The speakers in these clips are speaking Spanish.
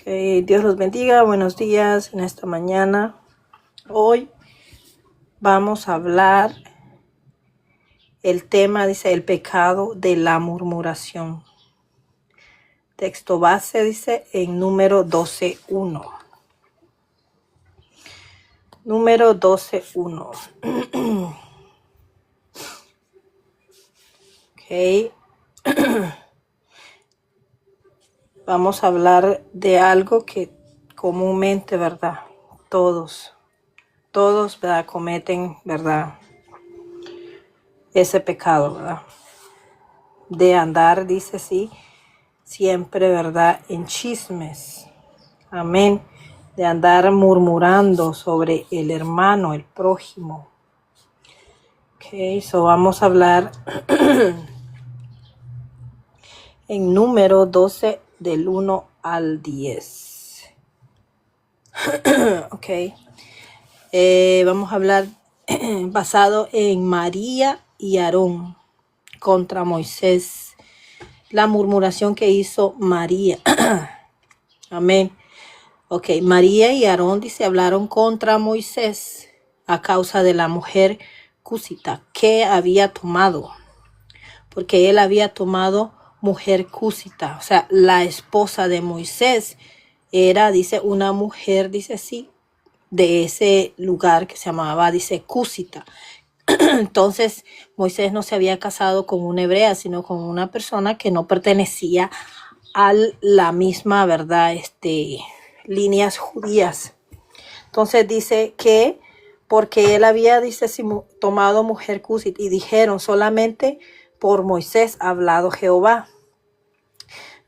Dios los bendiga, buenos días en esta mañana. Hoy vamos a hablar, el tema dice el pecado de la murmuración. Texto base dice en número 12:1. Número 12:1. Ok. Vamos a hablar de algo que comúnmente, ¿verdad? Todos, ¿verdad? Cometen, ¿verdad? Ese pecado, ¿verdad? De andar, dice sí, siempre, ¿verdad? En chismes. Amén. De andar murmurando sobre el hermano, el prójimo. Ok, so vamos a hablar en número 12 del 1 al 10. Ok. Vamos a hablar basado en María y Aarón contra Moisés. La murmuración que hizo María. Amén. Ok, María y Aarón dice hablaron contra Moisés a causa de la mujer cúsita que había tomado. Porque él había tomado mujer cúsita. O sea, la esposa de Moisés era, dice, una mujer, dice sí, de ese lugar que se llamaba, dice, cúsita. Entonces, Moisés no se había casado con una hebrea, sino con una persona que no pertenecía a la misma, ¿verdad? Líneas judías. Entonces dice que porque él había, dice, tomado mujer cúsita, y dijeron solamente por Moisés ha hablado Jehová.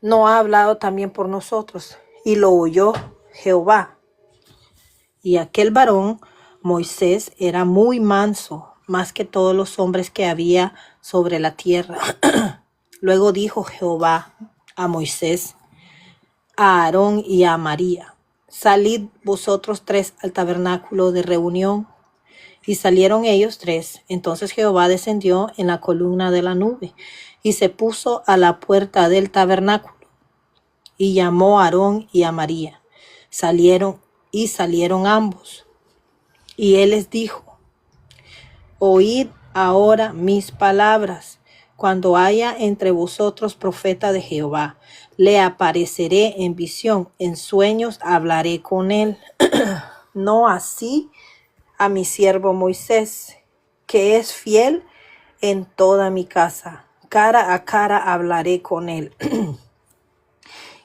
No ha hablado también por nosotros. Y lo oyó Jehová. Y aquel varón, Moisés, era muy manso, más que todos los hombres que había sobre la tierra. Luego dijo Jehová a Moisés, a Aarón y a María, salid vosotros tres al tabernáculo de reunión. Y salieron ellos tres. Entonces Jehová descendió en la columna de la nube y se puso a la puerta del tabernáculo. Y llamó a Aarón y a María. Salieron ambos. Y él les dijo, oíd ahora mis palabras. Cuando haya entre vosotros profeta de Jehová, le apareceré en visión, en sueños hablaré con él. No así a mi siervo Moisés, que es fiel en toda mi casa. Cara a cara hablaré con él.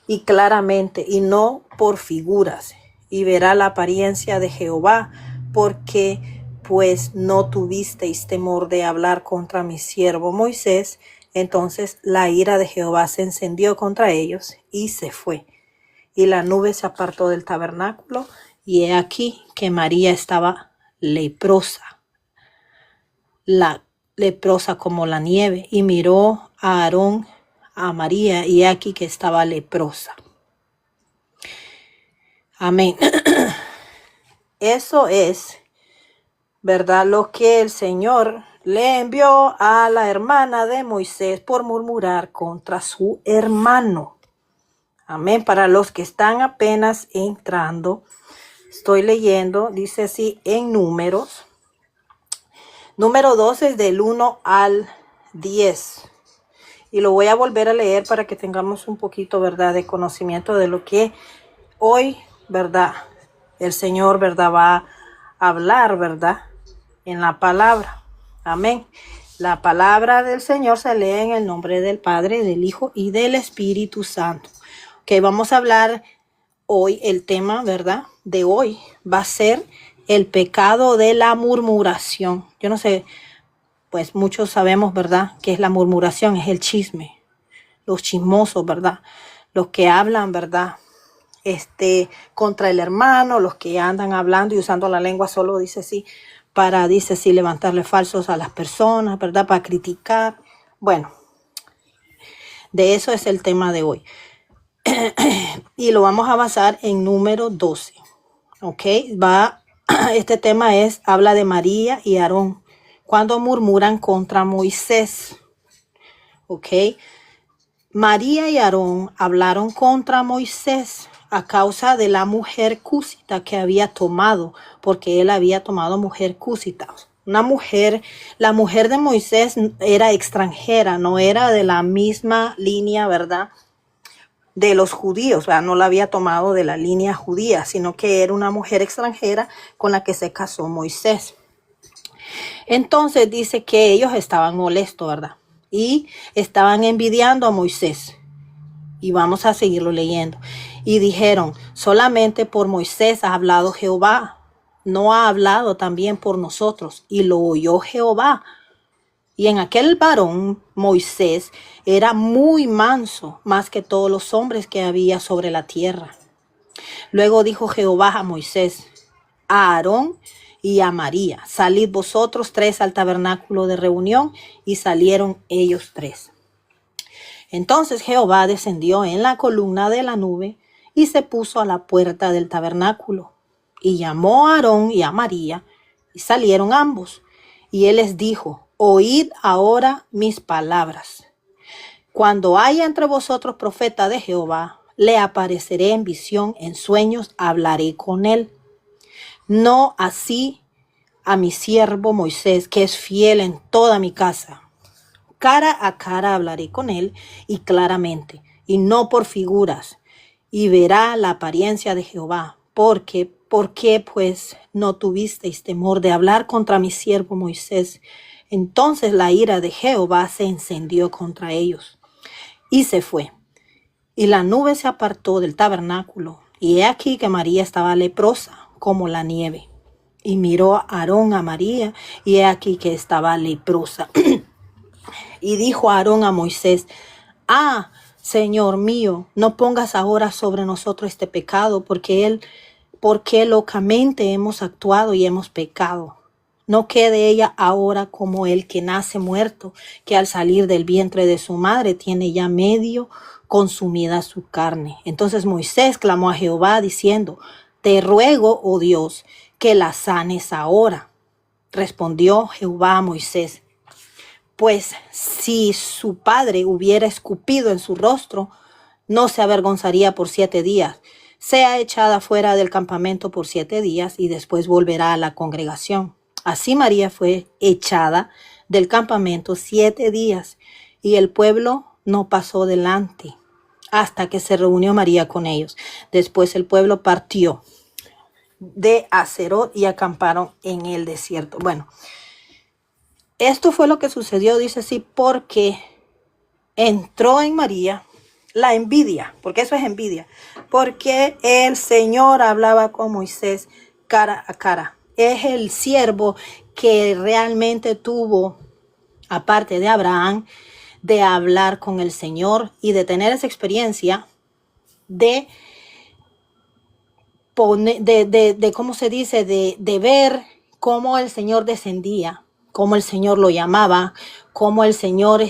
Y claramente, y no por figuras. Y verá la apariencia de Jehová, porque pues no tuvisteis temor de hablar contra mi siervo Moisés. Entonces la ira de Jehová se encendió contra ellos y se fue. Y la nube se apartó del tabernáculo, y he aquí que María estaba leprosa, leprosa como la nieve, y miró a Aarón, a María, y aquí que estaba leprosa. Amén. Eso es, ¿verdad? Lo que el Señor le envió a la hermana de Moisés por murmurar contra su hermano. Amén. Para los que están apenas entrando, estoy leyendo, dice así en Números. Número 12 es del 1 al 10. Y lo voy a volver a leer para que tengamos un poquito, ¿verdad?, de conocimiento de lo que hoy, ¿verdad?, el Señor, ¿verdad?, va a hablar, ¿verdad?, en la palabra. Amén. La palabra del Señor se lee en el nombre del Padre, del Hijo y del Espíritu Santo. Ok, vamos a hablar hoy, el tema, ¿verdad?, de hoy va a ser el pecado de la murmuración. Yo no sé, pues muchos sabemos, ¿verdad?, qué es la murmuración, es el chisme, los chismosos, ¿verdad?, los que hablan, ¿verdad?, contra el hermano, los que andan hablando y usando la lengua solo, dice sí, para, dice sí, levantarle falsos a las personas, ¿verdad?, para criticar. Bueno, de eso es el tema de hoy. Y lo vamos a basar en número 12. Ok, este tema habla de María y Aarón cuando murmuran contra Moisés. Ok, María y Aarón hablaron contra Moisés a causa de la mujer cúsita que había tomado, porque él había tomado mujer cúsita. Una mujer, la mujer de Moisés era extranjera, no era de la misma línea, ¿verdad?, de los judíos, ¿verdad? No la había tomado de la línea judía, sino que era una mujer extranjera con la que se casó Moisés. Entonces dice que ellos estaban molestos, ¿verdad? Y estaban envidiando a Moisés. Y vamos a seguirlo leyendo. Y dijeron, solamente por Moisés ha hablado Jehová, no ha hablado también por nosotros. Y lo oyó Jehová. Y en aquel varón, Moisés, era muy manso, más que todos los hombres que había sobre la tierra. Luego dijo Jehová a Moisés, a Aarón y a María, salid vosotros tres al tabernáculo de reunión, y salieron ellos tres. Entonces Jehová descendió en la columna de la nube y se puso a la puerta del tabernáculo, y llamó a Aarón y a María, y salieron ambos. Y él les dijo, oíd ahora mis palabras. Cuando haya entre vosotros profeta de Jehová, le apareceré en visión, en sueños hablaré con él. No así a mi siervo Moisés, que es fiel en toda mi casa. Cara a cara hablaré con él y claramente, y no por figuras, y verá la apariencia de Jehová. ¿Por qué pues no tuvisteis temor de hablar contra mi siervo Moisés? Entonces la ira de Jehová se encendió contra ellos y se fue. Y la nube se apartó del tabernáculo, y he aquí que María estaba leprosa como la nieve. Y miró a Aarón a María, y he aquí que estaba leprosa. Y dijo Aarón a Moisés, Señor mío, no pongas ahora sobre nosotros este pecado, porque locamente hemos actuado y hemos pecado. No quede ella ahora como el que nace muerto, que al salir del vientre de su madre tiene ya medio consumida su carne. Entonces Moisés clamó a Jehová diciendo, te ruego, oh Dios, que la sanes ahora. Respondió Jehová a Moisés, pues si su padre hubiera escupido en su rostro, no se avergonzaría por 7 días. Sea echada fuera del campamento por 7 días y después volverá a la congregación. Así María fue echada del campamento 7 días y el pueblo no pasó delante hasta que se reunió María con ellos. Después el pueblo partió de Aserot y acamparon en el desierto. Bueno, esto fue lo que sucedió, dice así, porque entró en María la envidia, porque eso es envidia, porque el Señor hablaba con Moisés cara a cara. Es el siervo que realmente tuvo, aparte de Abraham, de hablar con el Señor y de tener esa experiencia de ¿cómo se dice? De ver cómo el Señor descendía, cómo el Señor lo llamaba, cómo el Señor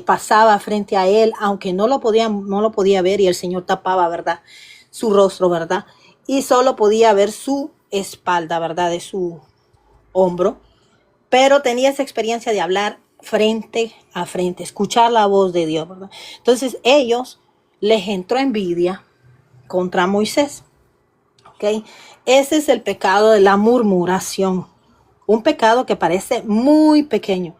pasaba frente a él, aunque no lo podía ver y el Señor tapaba, ¿verdad?, su rostro, ¿verdad? Y solo podía ver su espalda, ¿verdad?, de su hombro, pero tenía esa experiencia de hablar frente a frente, escuchar la voz de Dios, ¿verdad? Entonces ellos les entró envidia contra Moisés, ¿ok? Ese es el pecado de la murmuración, un pecado que parece muy pequeño.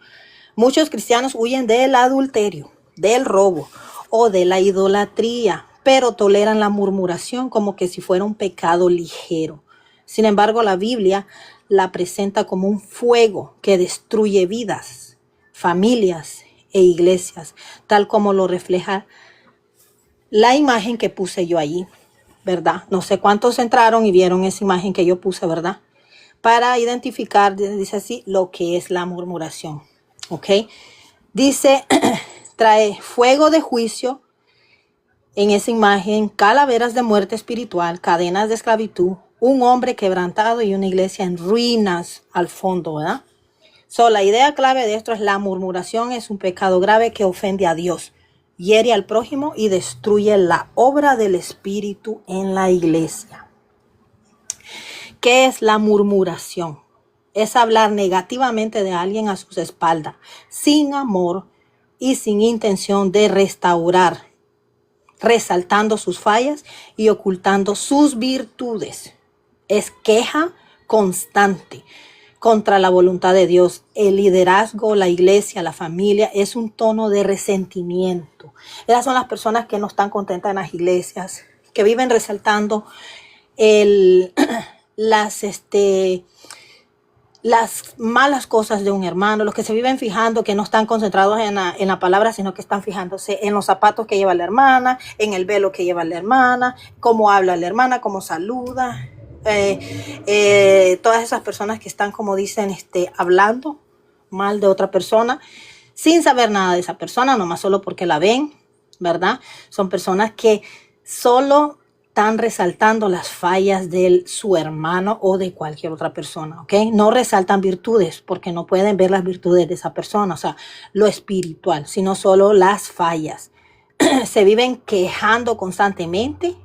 Muchos cristianos huyen del adulterio, del robo o de la idolatría, pero toleran la murmuración como que si fuera un pecado ligero. Sin embargo, la Biblia la presenta como un fuego que destruye vidas, familias e iglesias, tal como lo refleja la imagen que puse yo allí, ¿verdad? No sé cuántos entraron y vieron esa imagen que yo puse, ¿verdad? Para identificar, dice así, lo que es la murmuración, ¿ok? Dice, trae fuego de juicio en esa imagen, calaveras de muerte espiritual, cadenas de esclavitud, un hombre quebrantado y una iglesia en ruinas al fondo, ¿verdad? La idea clave de esto es la murmuración es un pecado grave que ofende a Dios, hiere al prójimo y destruye la obra del Espíritu en la iglesia. ¿Qué es la murmuración? Es hablar negativamente de alguien a sus espaldas, sin amor y sin intención de restaurar. resaltando sus fallas y ocultando sus virtudes. Es queja constante contra la voluntad de Dios. El liderazgo, la iglesia, la familia es un tono de resentimiento. Esas son las personas que no están contentas en las iglesias, que viven resaltando las malas cosas de un hermano, los que se viven fijando, que no están concentrados en la palabra, sino que están fijándose en los zapatos que lleva la hermana, en el velo que lleva la hermana, cómo habla la hermana, cómo saluda. Todas esas personas que están, como dicen, hablando mal de otra persona, sin saber nada de esa persona, nomás solo porque la ven, ¿verdad? Son personas que solo están resaltando las fallas de su hermano o de cualquier otra persona, ¿ok? No resaltan virtudes porque no pueden ver las virtudes de esa persona, o sea, lo espiritual, sino solo las fallas. Se viven quejando constantemente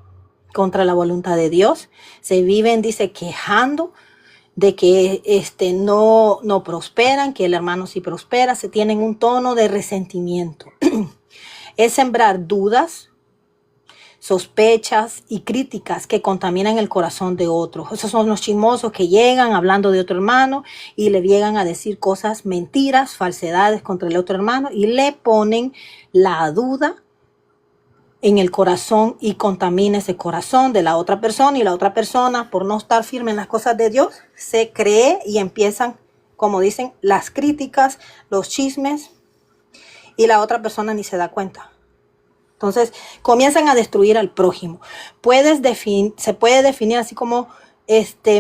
contra la voluntad de Dios. Se viven, dice, quejando de que no prosperan, que el hermano sí prospera. Se tienen un tono de resentimiento. Es sembrar dudas, sospechas y críticas que contaminan el corazón de otros. Esos son los chismosos que llegan hablando de otro hermano y le llegan a decir cosas, mentiras, falsedades contra el otro hermano y le ponen la duda en el corazón y contamina ese corazón de la otra persona, y la otra persona, por no estar firme en las cosas de Dios, se cree y empiezan, como dicen, las críticas, los chismes, y la otra persona ni se da cuenta. Entonces comienzan a destruir al prójimo. Se puede definir así como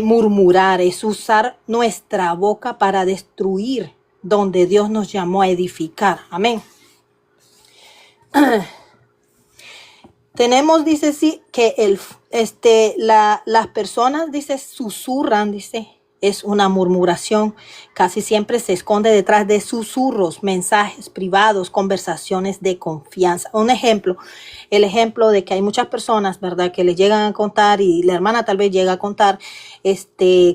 murmurar, es usar nuestra boca para destruir donde Dios nos llamó a edificar. Amén. Tenemos, dice, sí, que las personas, dice, susurran, dice, es una murmuración. Casi siempre se esconde detrás de susurros, mensajes privados, conversaciones de confianza. Un ejemplo, el ejemplo de que hay muchas personas, ¿verdad?, que le llegan a contar, y la hermana tal vez llega a contar,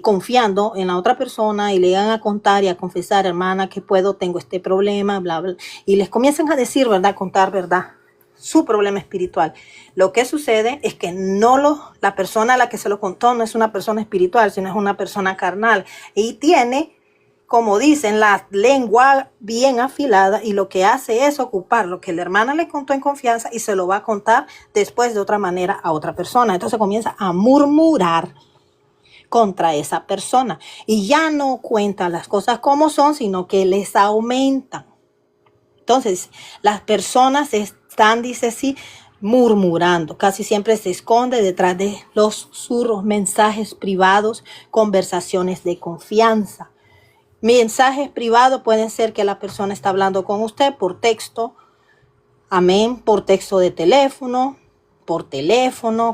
confiando en la otra persona, y le llegan a contar y a confesar, hermana, que tengo este problema, bla, bla, y les comienzan a decir, ¿verdad?, contar, ¿verdad?, su problema espiritual. Lo que sucede es que la persona a la que se lo contó no es una persona espiritual, sino es una persona carnal. Y tiene, como dicen, la lengua bien afilada, y lo que hace es ocupar lo que la hermana le contó en confianza y se lo va a contar después de otra manera a otra persona. Entonces comienza a murmurar contra esa persona y ya no cuenta las cosas como son, sino que les aumentan. Entonces las personas están, dice así, murmurando. Casi siempre se esconde detrás de los susurros, mensajes privados, conversaciones de confianza. Mensajes privados pueden ser que la persona está hablando con usted por texto, amén, por texto de teléfono,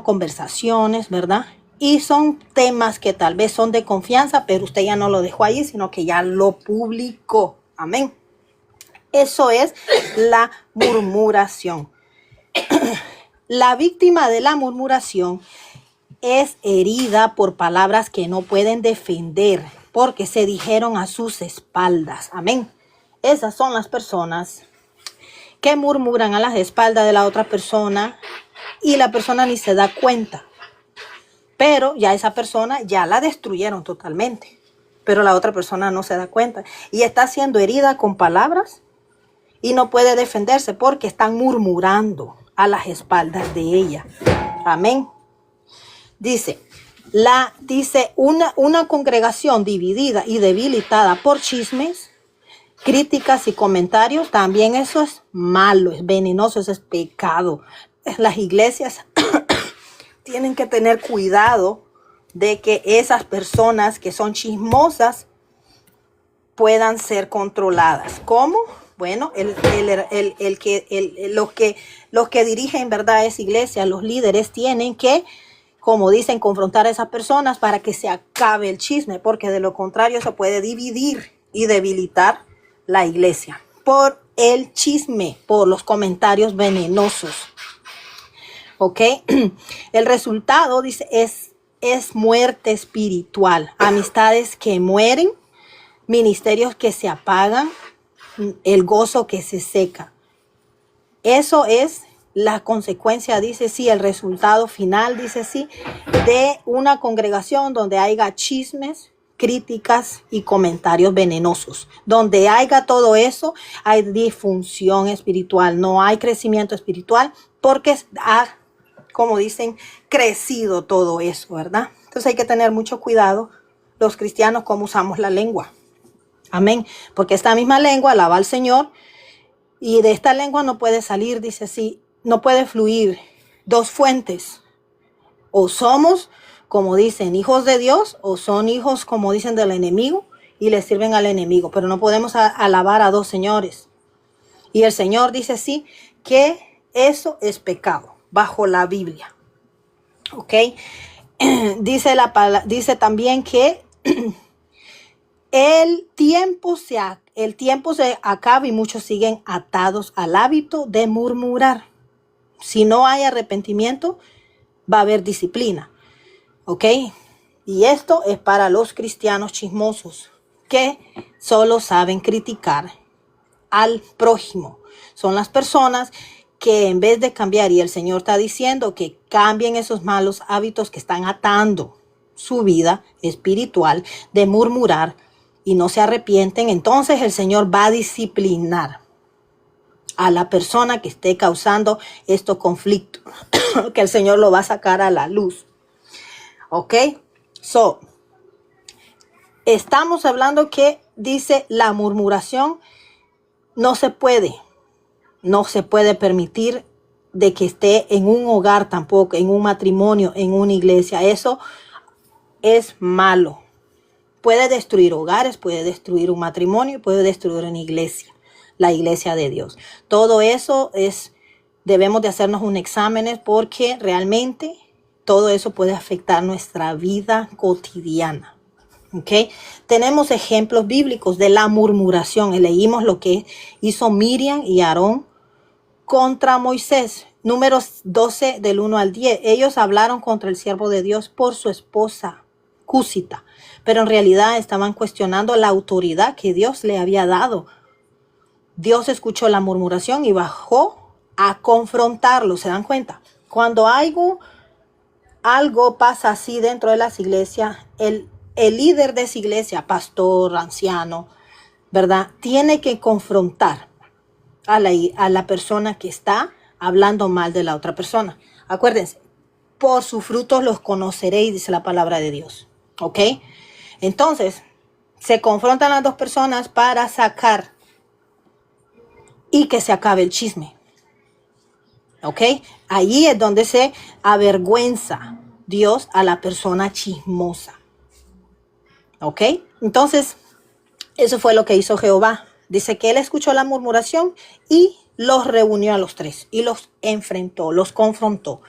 conversaciones, ¿verdad? Y son temas que tal vez son de confianza, pero usted ya no lo dejó ahí, sino que ya lo publicó, amén. Eso es la murmuración. La víctima de la murmuración es herida por palabras que no pueden defender porque se dijeron a sus espaldas. Amén. Esas son las personas que murmuran a las espaldas de la otra persona y la persona ni se da cuenta. Pero ya esa persona ya la destruyeron totalmente. Pero la otra persona no se da cuenta y está siendo herida con palabras y no puede defenderse porque están murmurando a las espaldas de ella. Amén. Dice una congregación dividida y debilitada por chismes, críticas y comentarios, también eso es malo, es venenoso, eso es pecado. Las iglesias tienen que tener cuidado de que esas personas que son chismosas puedan ser controladas. ¿Cómo? Bueno, los que dirigen, ¿verdad?, esa iglesia, los líderes tienen que, como dicen, confrontar a esas personas para que se acabe el chisme, porque de lo contrario se puede dividir y debilitar la iglesia por el chisme, por los comentarios venenosos. ¿Ok? El resultado, dice, es muerte espiritual, amistades que mueren, ministerios que se apagan, el gozo que se seca. Eso es la consecuencia, dice sí, el resultado final, dice sí, de una congregación donde haya chismes, críticas y comentarios venenosos. Donde haya todo eso, hay disfunción espiritual, no hay crecimiento espiritual, porque ha, como dicen, crecido todo eso, ¿verdad? Entonces hay que tener mucho cuidado los cristianos cómo usamos la lengua. Amén. Porque esta misma lengua alaba al Señor, y de esta lengua no puede salir, dice así, no puede fluir dos fuentes. O somos, como dicen, hijos de Dios, o son hijos, como dicen, del enemigo, y le sirven al enemigo. Pero no podemos alabar a dos señores. Y el Señor dice sí, que eso es pecado, bajo la Biblia. ¿Ok? Dice también que el tiempo se acaba y muchos siguen atados al hábito de murmurar. Si no hay arrepentimiento, va a haber disciplina. ¿Ok? Y esto es para los cristianos chismosos que solo saben criticar al prójimo. Son las personas que en vez de cambiar, y el Señor está diciendo que cambien esos malos hábitos que están atando su vida espiritual de murmurar y no se arrepienten, entonces el Señor va a disciplinar a la persona que esté causando estos conflictos, que el Señor lo va a sacar a la luz. ¿Ok? So, estamos hablando que dice la murmuración no se puede permitir de que esté en un hogar tampoco, en un matrimonio, en una iglesia. Eso es malo. Puede destruir hogares, puede destruir un matrimonio, puede destruir una iglesia, la iglesia de Dios. Todo eso debemos de hacernos un examen porque realmente todo eso puede afectar nuestra vida cotidiana. ¿Okay? Tenemos ejemplos bíblicos de la murmuración. Leímos lo que hizo Miriam y Aarón contra Moisés. Números 12 del 1 al 10. Ellos hablaron contra el siervo de Dios por su esposa Cúsita, pero en realidad estaban cuestionando la autoridad que Dios le había dado. Dios escuchó la murmuración y bajó a confrontarlo. ¿Se dan cuenta? Cuando algo pasa así dentro de las iglesias, el líder de esa iglesia, pastor, anciano, ¿verdad? Tiene que confrontar a la persona que está hablando mal de la otra persona. Acuérdense, por sus frutos los conoceréis, dice la palabra de Dios. ¿Ok? Entonces, se confrontan las dos personas para sacar y que se acabe el chisme. ¿Ok? Allí es donde se avergüenza Dios a la persona chismosa. ¿Ok? Entonces, eso fue lo que hizo Jehová. Dice que él escuchó la murmuración y los reunió a los tres y los enfrentó, los confrontó.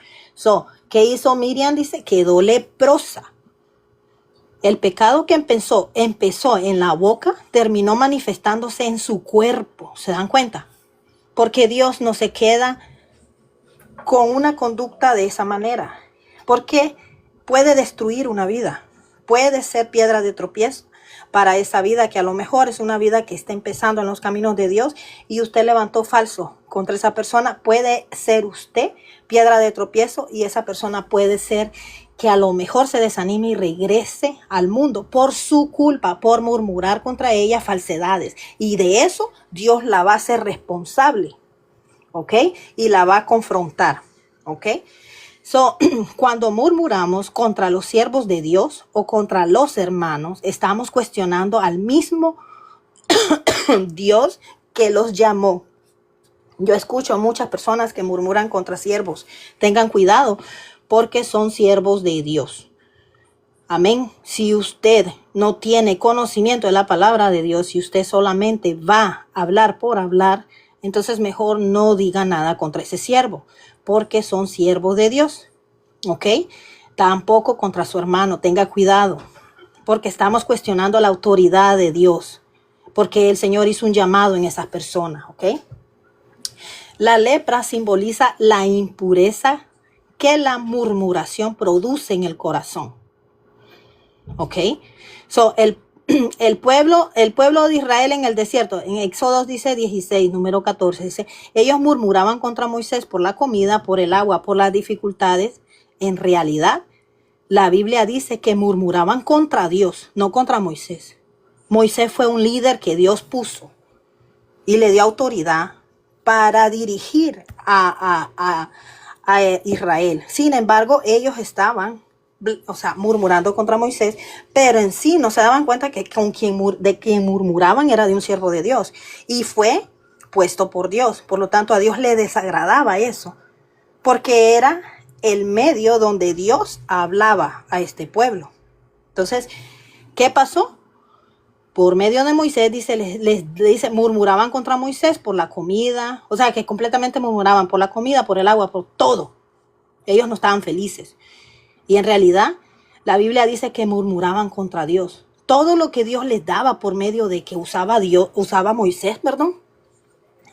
¿Qué hizo Miriam? Dice, quedó leprosa. El pecado que empezó en la boca, terminó manifestándose en su cuerpo. ¿Se dan cuenta? Porque Dios no se queda con una conducta de esa manera. Porque puede destruir una vida. Puede ser piedra de tropiezo para esa vida que a lo mejor es una vida que está empezando en los caminos de Dios y usted levantó falso contra esa persona. Puede ser usted piedra de tropiezo y esa persona puede ser que a lo mejor se desanime y regrese al mundo por su culpa, por murmurar contra ella falsedades. Y de eso Dios la va a hacer responsable, ¿ok? Y la va a confrontar, ¿ok? Cuando murmuramos contra los siervos de Dios o contra los hermanos, estamos cuestionando al mismo Dios que los llamó. Yo escucho a muchas personas que murmuran contra siervos. Tengan cuidado porque son siervos de Dios. Amén. Si usted no tiene conocimiento de la palabra de Dios, si usted solamente va a hablar por hablar, entonces mejor no diga nada contra ese siervo, porque son siervos de Dios. ¿Ok? Tampoco contra su hermano. Tenga cuidado, porque estamos cuestionando la autoridad de Dios, porque el Señor hizo un llamado en esas personas. ¿Ok? La lepra simboliza la impureza que la murmuración produce en el corazón. ¿Ok? el pueblo de Israel en el desierto, en Éxodo dice 16, número 14, dice, ellos murmuraban contra Moisés por la comida, por el agua, por las dificultades. En realidad, la Biblia dice que murmuraban contra Dios, no contra Moisés. Moisés fue un líder que Dios puso y le dio autoridad para dirigir a Israel. Sin embargo, ellos estaban, murmurando contra Moisés, pero en sí no se daban cuenta que de quien murmuraban era de un siervo de Dios y fue puesto por Dios. Por lo tanto, a Dios le desagradaba eso, porque era el medio donde Dios hablaba a este pueblo. Entonces, ¿qué pasó? Por medio de Moisés, dice, murmuraban contra Moisés por la comida, o sea, que completamente murmuraban por la comida, por el agua, por todo. Ellos no estaban felices. Y en realidad, la Biblia dice que murmuraban contra Dios. Todo lo que Dios les daba por medio de que usaba Moisés,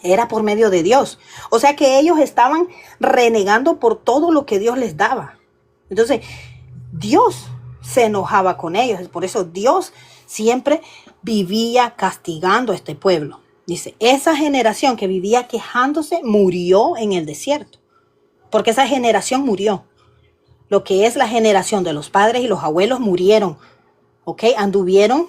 era por medio de Dios. O sea que ellos estaban renegando por todo lo que Dios les daba. Entonces, Dios se enojaba con ellos. Por eso Dios siempre vivía castigando a este pueblo. Dice, esa generación que vivía quejándose murió en el desierto. Porque esa generación murió. Lo que es la generación de los padres y los abuelos murieron. ¿Ok? Anduvieron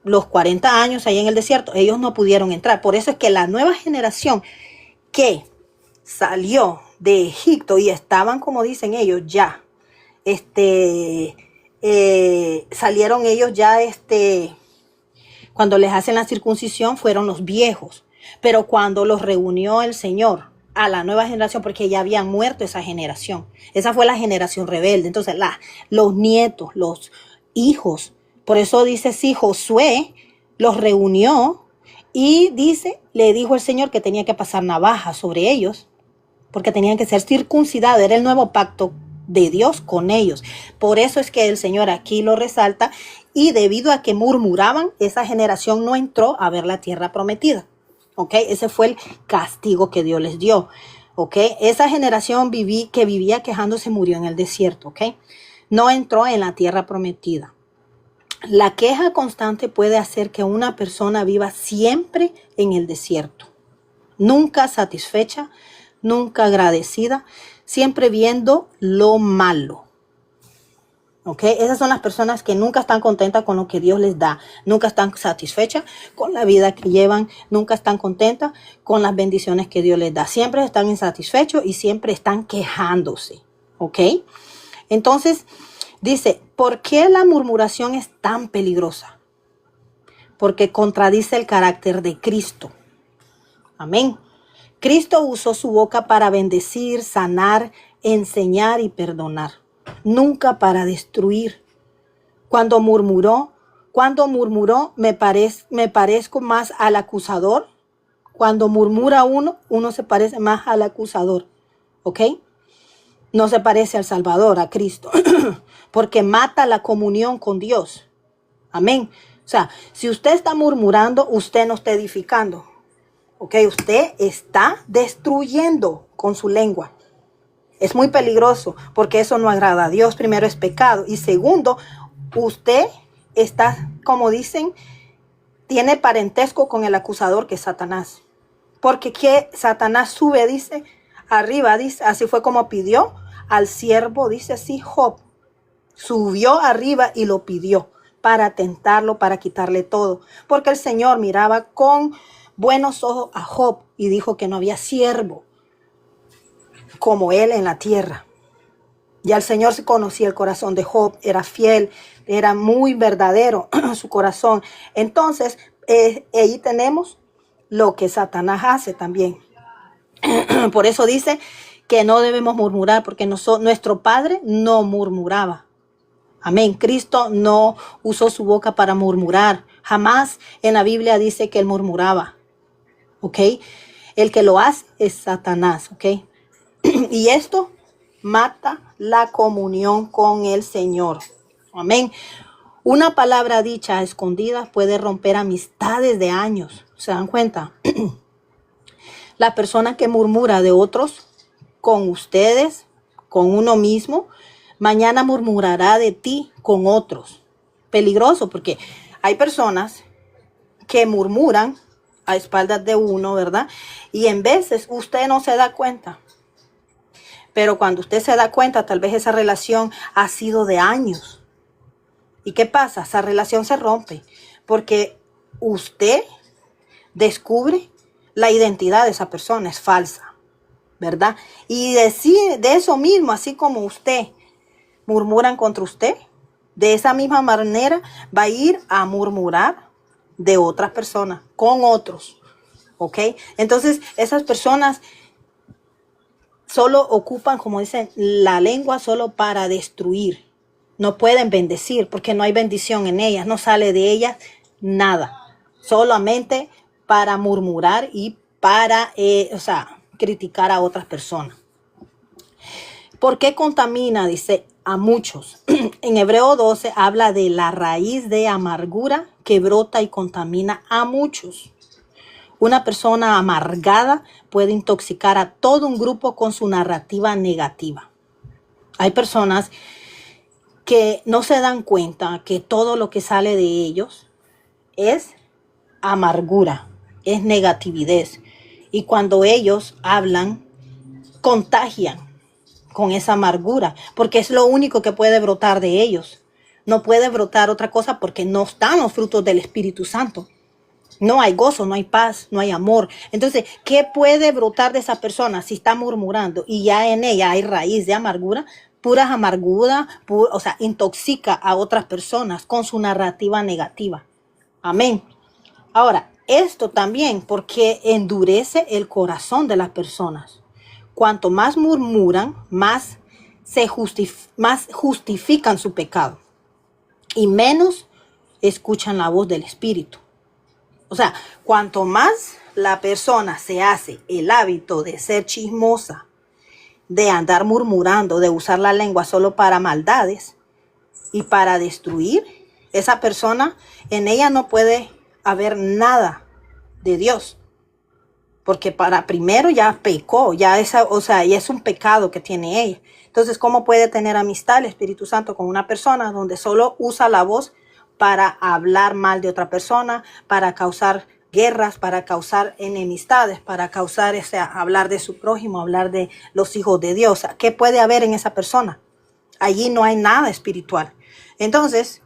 los 40 años ahí en el desierto. Ellos no pudieron entrar. Por eso es que la nueva generación que salió de Egipto y estaban, como dicen ellos, ya, salieron ellos ya, cuando les hacen la circuncisión fueron los viejos. Pero cuando los reunió el Señor a la nueva generación, porque ya habían muerto esa generación. Esa fue la generación rebelde. Entonces, los nietos, los hijos, por eso dice, sí, Josué los reunió y dice, le dijo el Señor que tenía que pasar navaja sobre ellos, porque tenían que ser circuncidados. Era el nuevo pacto de Dios con ellos. Por eso es que el Señor aquí lo resalta, y debido a que murmuraban, esa generación no entró a ver la tierra prometida. ¿Ok? Ese fue el castigo que Dios les dio. ¿Ok? Esa generación que vivía quejándose murió en el desierto. ¿Ok? No entró en la tierra prometida. La queja constante puede hacer que una persona viva siempre en el desierto. Nunca satisfecha, nunca agradecida, siempre viendo lo malo. ¿Ok? Esas son las personas que nunca están contentas con lo que Dios les da, nunca están satisfechas con la vida que llevan, nunca están contentas con las bendiciones que Dios les da. Siempre están insatisfechos y siempre están quejándose. ¿Ok? Entonces, dice, ¿por qué la murmuración es tan peligrosa? Porque contradice el carácter de Cristo. Amén. Cristo usó su boca para bendecir, sanar, enseñar y perdonar. Nunca para destruir. Cuando murmuró, me parezco más al acusador. Cuando murmura uno se parece más al acusador. ¿Ok? No se parece al Salvador, a Cristo. Porque mata la comunión con Dios. Amén. O sea, si usted está murmurando, usted no está edificando. ¿Ok? Usted está destruyendo con su lengua. Es muy peligroso porque eso no agrada a Dios. Primero, es pecado. Y segundo, usted está, como dicen, tiene parentesco con el acusador, que es Satanás. Porque que Satanás sube, dice, arriba, dice, así fue como pidió al siervo, dice así, Job. Subió arriba y lo pidió para tentarlo, para quitarle todo. Porque el Señor miraba con buenos ojos a Job y dijo que no había siervo como él en la tierra. Ya el Señor se conocía el corazón de Job, era fiel, era muy verdadero su corazón. Entonces, ahí tenemos lo que Satanás hace también. Por eso dice que no debemos murmurar, porque nuestro Padre no murmuraba. Amén. Cristo no usó su boca para murmurar. Jamás en la Biblia dice que él murmuraba. ¿Ok? El que lo hace es Satanás. ¿Ok? Y esto mata la comunión con el Señor. Amén. Una palabra dicha a escondidas puede romper amistades de años. ¿Se dan cuenta? La persona que murmura de otros, con ustedes, con uno mismo, mañana murmurará de ti con otros. Peligroso, porque Hay personas que murmuran a espaldas de uno, ¿verdad? Y en veces usted no se da cuenta. Pero cuando usted se da cuenta, tal vez esa relación ha sido de años. ¿Y qué pasa? Esa relación se rompe porque usted descubre la identidad de esa persona, es falsa, ¿verdad? Y de eso mismo, así como usted murmuran contra usted, de esa misma manera va a ir a murmurar de otras personas, con otros, ¿ok? Entonces, esas personas solo ocupan, como dicen, la lengua solo para destruir. No pueden bendecir porque no hay bendición en ellas, no sale de ellas nada. Solamente para murmurar y para, criticar a otras personas. ¿Por qué contamina? Dice, a muchos. En Hebreo 12 habla de la raíz de amargura que brota y contamina a muchos. Una persona amargada puede intoxicar a todo un grupo con su narrativa negativa. Hay personas que no se dan cuenta que todo lo que sale de ellos es amargura, es negatividad. Y cuando ellos hablan, contagian con esa amargura, porque es lo único que puede brotar de ellos. No puede brotar otra cosa porque no están los frutos del Espíritu Santo. No hay gozo, no hay paz, no hay amor. Entonces, ¿qué puede brotar de esa persona si está murmurando y ya en ella hay raíz de amargura? Puras amargura, intoxica a otras personas con su narrativa negativa. Amén. Ahora, esto también porque endurece el corazón de las personas. Cuanto más murmuran, más justifican su pecado y menos escuchan la voz del Espíritu. O sea, cuanto más la persona se hace el hábito de ser chismosa, de andar murmurando, de usar la lengua solo para maldades y para destruir, esa persona, en ella no puede haber nada de Dios. Porque primero ya pecó, ya es un pecado que tiene ella. Entonces, ¿cómo puede tener amistad el Espíritu Santo con una persona donde solo usa la voz para hablar mal de otra persona, para causar guerras, para causar enemistades, para causar hablar de su prójimo, hablar de los hijos de Dios? ¿Qué puede haber en esa persona? Allí no hay nada espiritual. Entonces,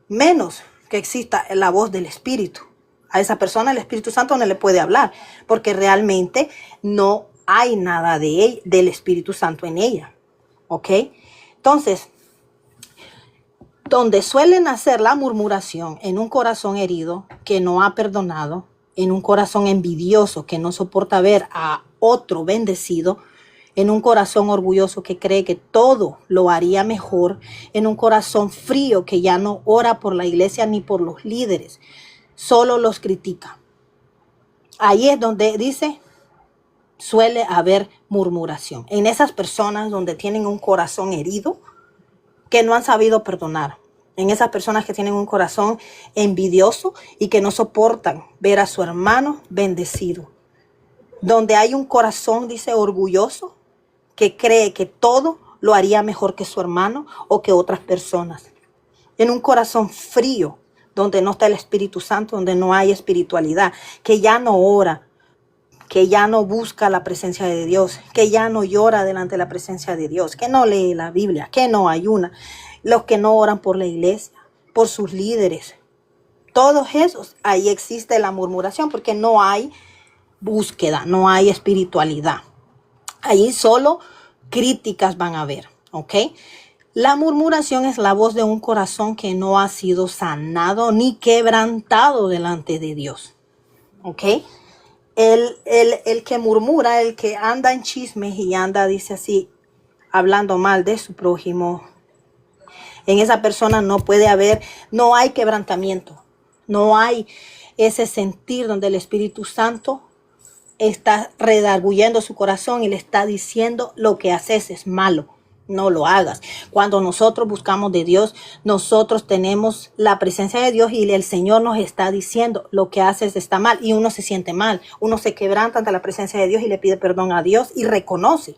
menos que exista la voz del Espíritu. A esa persona el Espíritu Santo no le puede hablar porque realmente no hay nada del Espíritu Santo en ella. ¿Ok? Entonces, donde suele nacer la murmuración en un corazón herido que no ha perdonado, en un corazón envidioso que no soporta ver a otro bendecido, en un corazón orgulloso que cree que todo lo haría mejor, en un corazón frío que ya no ora por la iglesia ni por los líderes, solo los critica. Ahí es donde dice, suele haber murmuración. En esas personas donde tienen un corazón herido, que no han sabido perdonar. En esas personas que tienen un corazón envidioso y que no soportan ver a su hermano bendecido. Donde hay un corazón, dice, orgulloso, que cree que todo lo haría mejor que su hermano o que otras personas. En un corazón frío, donde no está el Espíritu Santo, donde no hay espiritualidad, que ya no ora, que ya no busca la presencia de Dios, que ya no llora delante de la presencia de Dios, que no lee la Biblia, que no ayuna, los que no oran por la iglesia, por sus líderes. Todos esos, ahí existe la murmuración porque no hay búsqueda, no hay espiritualidad. Ahí solo críticas van a haber, ¿ok? La murmuración es la voz de un corazón que no ha sido sanado ni quebrantado delante de Dios. ¿Ok? El que murmura, el que anda en chismes y anda, dice así, hablando mal de su prójimo, en esa persona no hay quebrantamiento. No hay ese sentir donde el Espíritu Santo está redarguyendo su corazón y le está diciendo lo que haces es malo. No lo hagas. Cuando nosotros buscamos de Dios, nosotros tenemos la presencia de Dios y el Señor nos está diciendo lo que haces está mal y uno se siente mal. Uno se quebranta ante la presencia de Dios y le pide perdón a Dios y reconoce.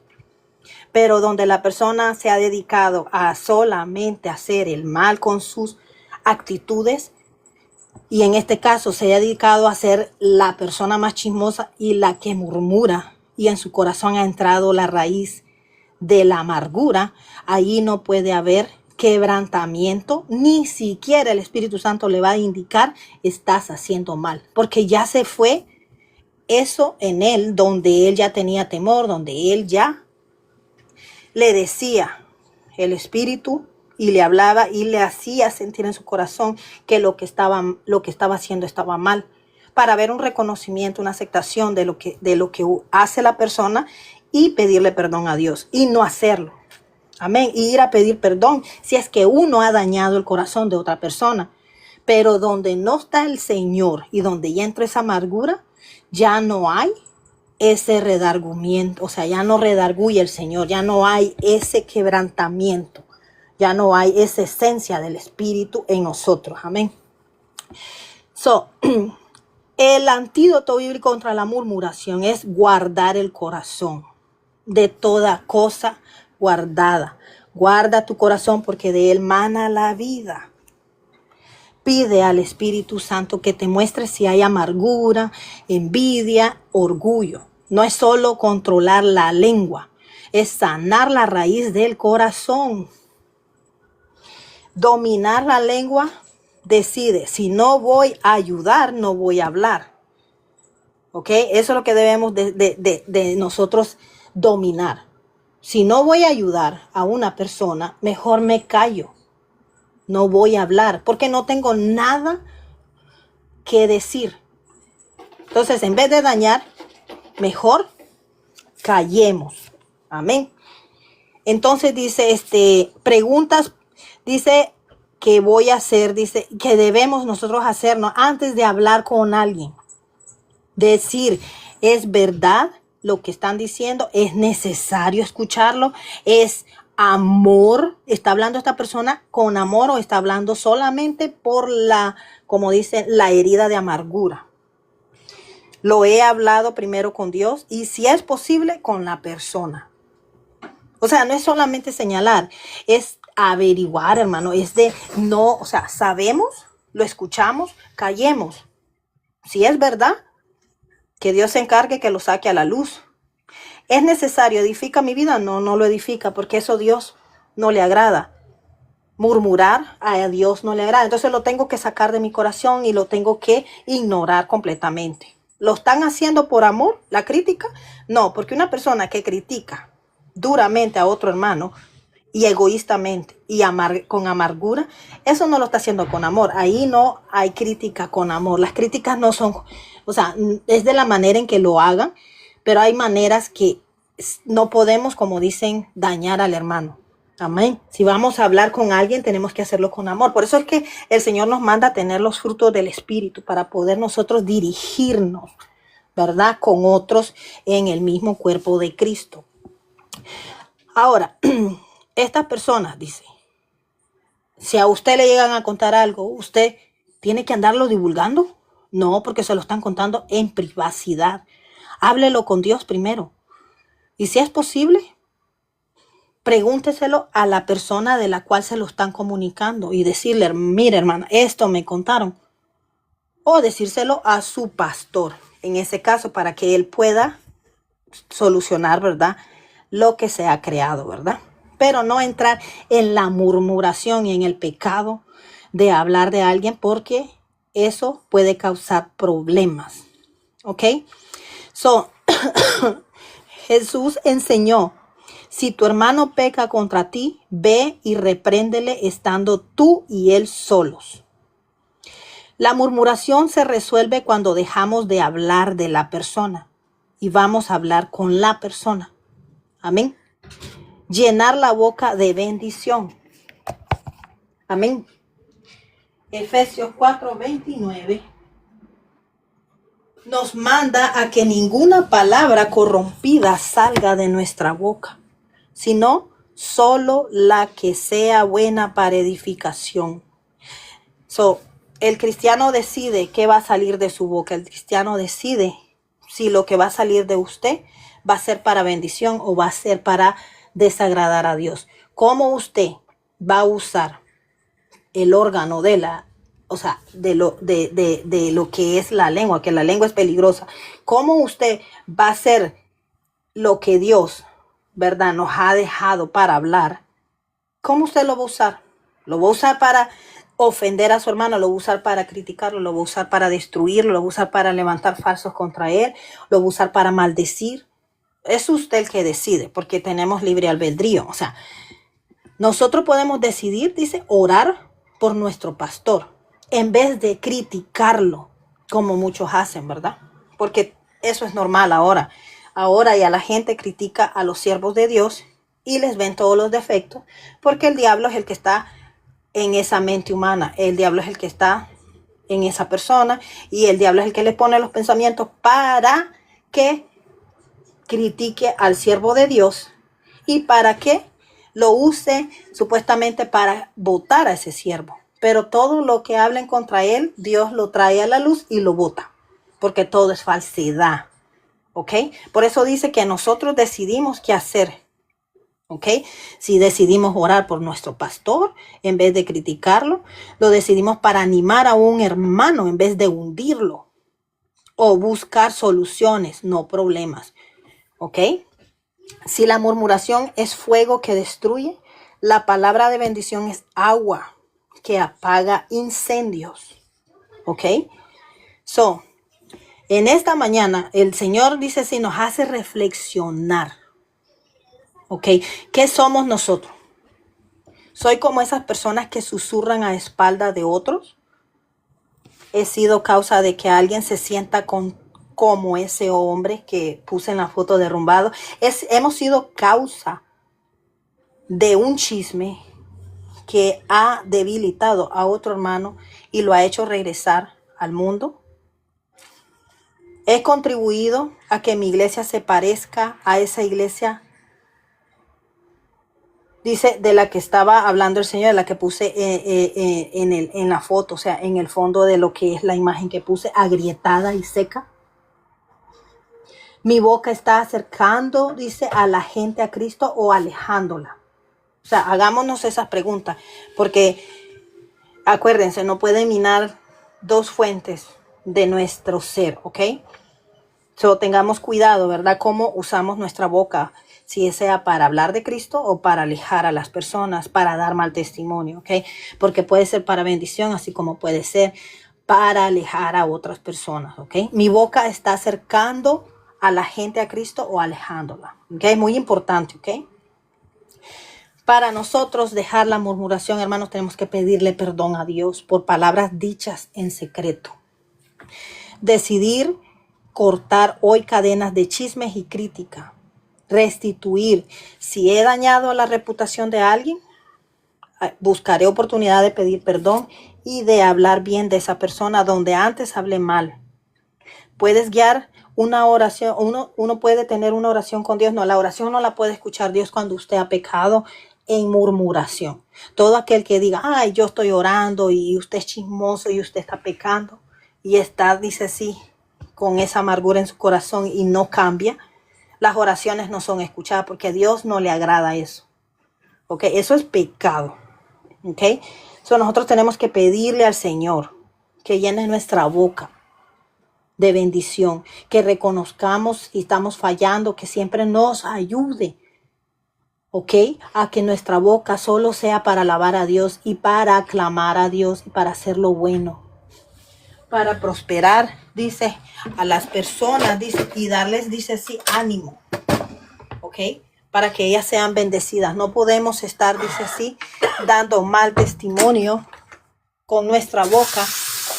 Pero donde la persona se ha dedicado a solamente hacer el mal con sus actitudes, y en este caso se haya dedicado a ser la persona más chismosa y la que murmura, y en su corazón ha entrado la raíz de la amargura, ahí no puede haber quebrantamiento, ni siquiera el Espíritu Santo le va a indicar estás haciendo mal, porque ya se fue eso en él, donde él ya tenía temor, donde él ya le decía el Espíritu y le hablaba y le hacía sentir en su corazón que lo que estaba haciendo estaba mal, para ver un reconocimiento, una aceptación de lo que hace la persona y pedirle perdón a Dios y no hacerlo. Amén. Y ir a pedir perdón si es que uno ha dañado el corazón de otra persona. Pero donde no está el Señor y donde ya entra esa amargura, ya no hay ese redargüimiento. O sea, ya no redarguye el Señor, ya no hay ese quebrantamiento, ya no hay esa esencia del Espíritu en nosotros. Amén. El antídoto bíblico contra la murmuración es guardar el corazón de toda cosa guardada. Guarda tu corazón porque de él mana la vida. Pide al Espíritu Santo que te muestre si hay amargura, envidia, orgullo. No es solo controlar la lengua, es sanar la raíz del corazón. Dominar la lengua decide, si no voy a ayudar, no voy a hablar. ¿Ok? Eso es lo que debemos de nosotros dominar. Si no voy a ayudar a una persona, mejor me callo. No voy a hablar porque no tengo nada que decir. Entonces, en vez de dañar, mejor callemos. Amén. Entonces dice, preguntas, dice que voy a hacer, dice que debemos nosotros hacernos antes de hablar con alguien. Decir, ¿es verdad lo que están diciendo? ¿Es necesario escucharlo? ¿Es amor? ¿Está hablando esta persona con amor o está hablando solamente por como dicen, la herida de amargura? Lo he hablado primero con Dios y si es posible con la persona. O sea, no es solamente señalar, es averiguar, hermano, es sabemos, lo escuchamos, callemos. Si es verdad, que Dios se encargue que lo saque a la luz. ¿Es necesario? ¿Edifica mi vida? No, no lo edifica, porque eso a Dios no le agrada. Murmurar a Dios no le agrada. Entonces lo tengo que sacar de mi corazón y lo tengo que ignorar completamente. ¿Lo están haciendo por amor, la crítica? No, porque una persona que critica duramente a otro hermano y egoístamente y con amargura, eso no lo está haciendo con amor. Ahí no hay crítica con amor. Las críticas no son, es de la manera en que lo hagan, pero hay maneras que no podemos, como dicen, dañar al hermano. Amén. Si vamos a hablar con alguien, tenemos que hacerlo con amor. Por eso es que el Señor nos manda a tener los frutos del Espíritu para poder nosotros dirigirnos, ¿verdad?, con otros en el mismo cuerpo de Cristo. Ahora, estas personas, dice, si a usted le llegan a contar algo, ¿usted tiene que andarlo divulgando? No, porque se lo están contando en privacidad. Háblelo con Dios primero. Y si es posible, pregúnteselo a la persona de la cual se lo están comunicando y decirle, mire, hermana, esto me contaron. O decírselo a su pastor, en ese caso, para que él pueda solucionar, ¿verdad?, lo que se ha creado, ¿verdad? Pero no entrar en la murmuración y en el pecado de hablar de alguien, porque eso puede causar problemas. ¿Ok? Jesús enseñó, si tu hermano peca contra ti, ve y repréndele estando tú y él solos. La murmuración se resuelve cuando dejamos de hablar de la persona y vamos a hablar con la persona. Amén. Llenar la boca de bendición. Amén. Efesios 4:29 nos manda a que ninguna palabra corrompida salga de nuestra boca, sino solo la que sea buena para edificación. El cristiano decide qué va a salir de su boca. El cristiano decide si lo que va a salir de usted va a ser para bendición o va a ser para desagradar a Dios. ¿Cómo usted va a usar el órgano o sea, de lo que es la lengua, que la lengua es peligrosa. ¿Cómo usted va a hacer lo que Dios, ¿verdad?, nos ha dejado para hablar? ¿Cómo usted lo va a usar? ¿Lo va a usar para ofender a su hermano? ¿Lo va a usar para criticarlo? ¿Lo va a usar para destruirlo? ¿Lo va a usar para levantar falsos contra él? ¿Lo va a usar para maldecir? Es usted el que decide, porque tenemos libre albedrío. O sea, nosotros podemos decidir, dice, orar por nuestro pastor, en vez de criticarlo, como muchos hacen, ¿verdad? Porque eso es normal ahora. Ahora ya la gente critica a los siervos de Dios y les ven todos los defectos, porque el diablo es el que está en esa mente humana. El diablo es el que está en esa persona y el diablo es el que le pone los pensamientos para que critique al siervo de Dios y para que lo use supuestamente para votar a ese siervo. Pero todo lo que hablen contra él, Dios lo trae a la luz y lo vota, porque todo es falsedad. ¿Ok? Por eso dice que nosotros decidimos qué hacer. ¿Ok? Si decidimos orar por nuestro pastor en vez de criticarlo, lo decidimos para animar a un hermano en vez de hundirlo, o buscar soluciones, no problemas. ¿Ok? Si la murmuración es fuego que destruye, la palabra de bendición es agua que apaga incendios. ¿Ok? En esta mañana el Señor dice si nos hace reflexionar. ¿Ok? ¿Qué somos nosotros? ¿Soy como esas personas que susurran a espaldas de otros? ¿He sido causa de que alguien se sienta como ese hombre que puse en la foto derrumbado? Hemos sido causa de un chisme que ha debilitado a otro hermano y lo ha hecho regresar al mundo. ¿He contribuido a que mi iglesia se parezca a esa iglesia? Dice, de la que estaba hablando el Señor, de la que puse en la foto, o sea, en el fondo de lo que es la imagen que puse, agrietada y seca. Mi boca está acercando, dice, a la gente a Cristo o alejándola. O sea, hagámonos esas preguntas, porque acuérdense, no puede minar dos fuentes de nuestro ser, ¿ok? Tengamos cuidado, ¿verdad? Cómo usamos nuestra boca, si sea para hablar de Cristo o para alejar a las personas, para dar mal testimonio, ¿ok? Porque puede ser para bendición, así como puede ser para alejar a otras personas, ¿ok? Mi boca está acercando a la gente a Cristo o alejándola, ¿ok? Es muy importante, ¿ok? Para nosotros dejar la murmuración, hermanos, tenemos que pedirle perdón a Dios por palabras dichas en secreto. Decidir cortar hoy cadenas de chismes y crítica. Restituir. Si he dañado la reputación de alguien, buscaré oportunidad de pedir perdón y de hablar bien de esa persona donde antes hablé mal. Puedes guiar una oración, uno puede tener una oración con Dios. No, la oración no la puede escuchar Dios cuando usted ha pecado en murmuración. Todo aquel que diga, ay, yo estoy orando y usted es chismoso y usted está pecando y está, dice sí, con esa amargura en su corazón y no cambia, las oraciones no son escuchadas porque a Dios no le agrada eso. ¿Ok? Eso es pecado. ¿Ok? Nosotros tenemos que pedirle al Señor que llene nuestra boca de bendición, que reconozcamos si estamos fallando, que siempre nos ayude, ¿ok? A que nuestra boca solo sea para alabar a Dios y para aclamar a Dios y para hacer lo bueno, para prosperar, dice, a las personas, dice, y darles, dice, sí, ánimo, ¿ok? Para que ellas sean bendecidas. No podemos estar, dice así, dando mal testimonio con nuestra boca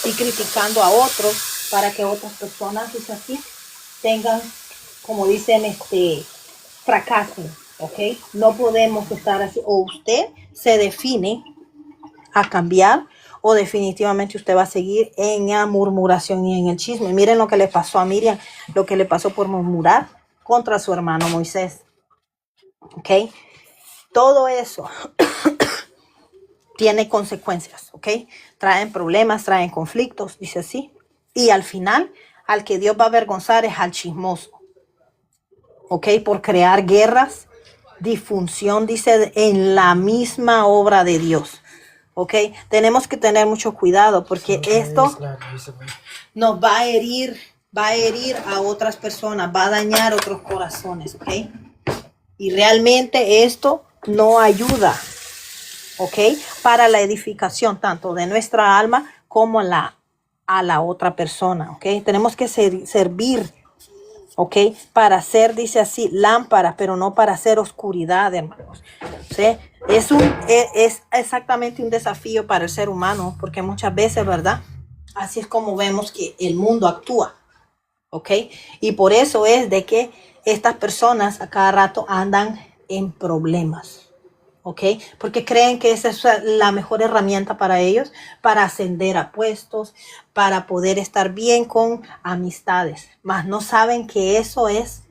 y criticando a otros para que otras personas, dice así, tengan, como dicen, fracasen, ¿ok? No podemos estar así. O usted se define a cambiar o definitivamente usted va a seguir en la murmuración y en el chisme. Miren lo que le pasó a Miriam, lo que le pasó por murmurar contra su hermano Moisés. ¿Ok? Todo eso tiene consecuencias, ¿ok? Traen problemas, traen conflictos, dice así. Y al final, al que Dios va a avergonzar es al chismoso, ¿ok? Por crear guerras, disfunción, dice, en la misma obra de Dios. ¿ok? Tenemos que tener mucho cuidado porque esto nos va a herir a otras personas, va a dañar otros corazones, ¿ok? Y realmente esto no ayuda, ¿ok? Para la edificación tanto de nuestra alma como a la otra persona, ¿ok? Tenemos que servir, ¿ok? Para hacer, dice así, lámparas, pero no para hacer oscuridad, hermanos. ¿Sí? Es exactamente un desafío para el ser humano, porque muchas veces, ¿verdad? Así es como vemos que el mundo actúa, ¿ok? Y por eso es de que estas personas a cada rato andan en problemas, ¿ok? Porque creen que esa es la mejor herramienta para ellos, para ascender a puestos, para poder estar bien con amistades. Mas no saben que eso es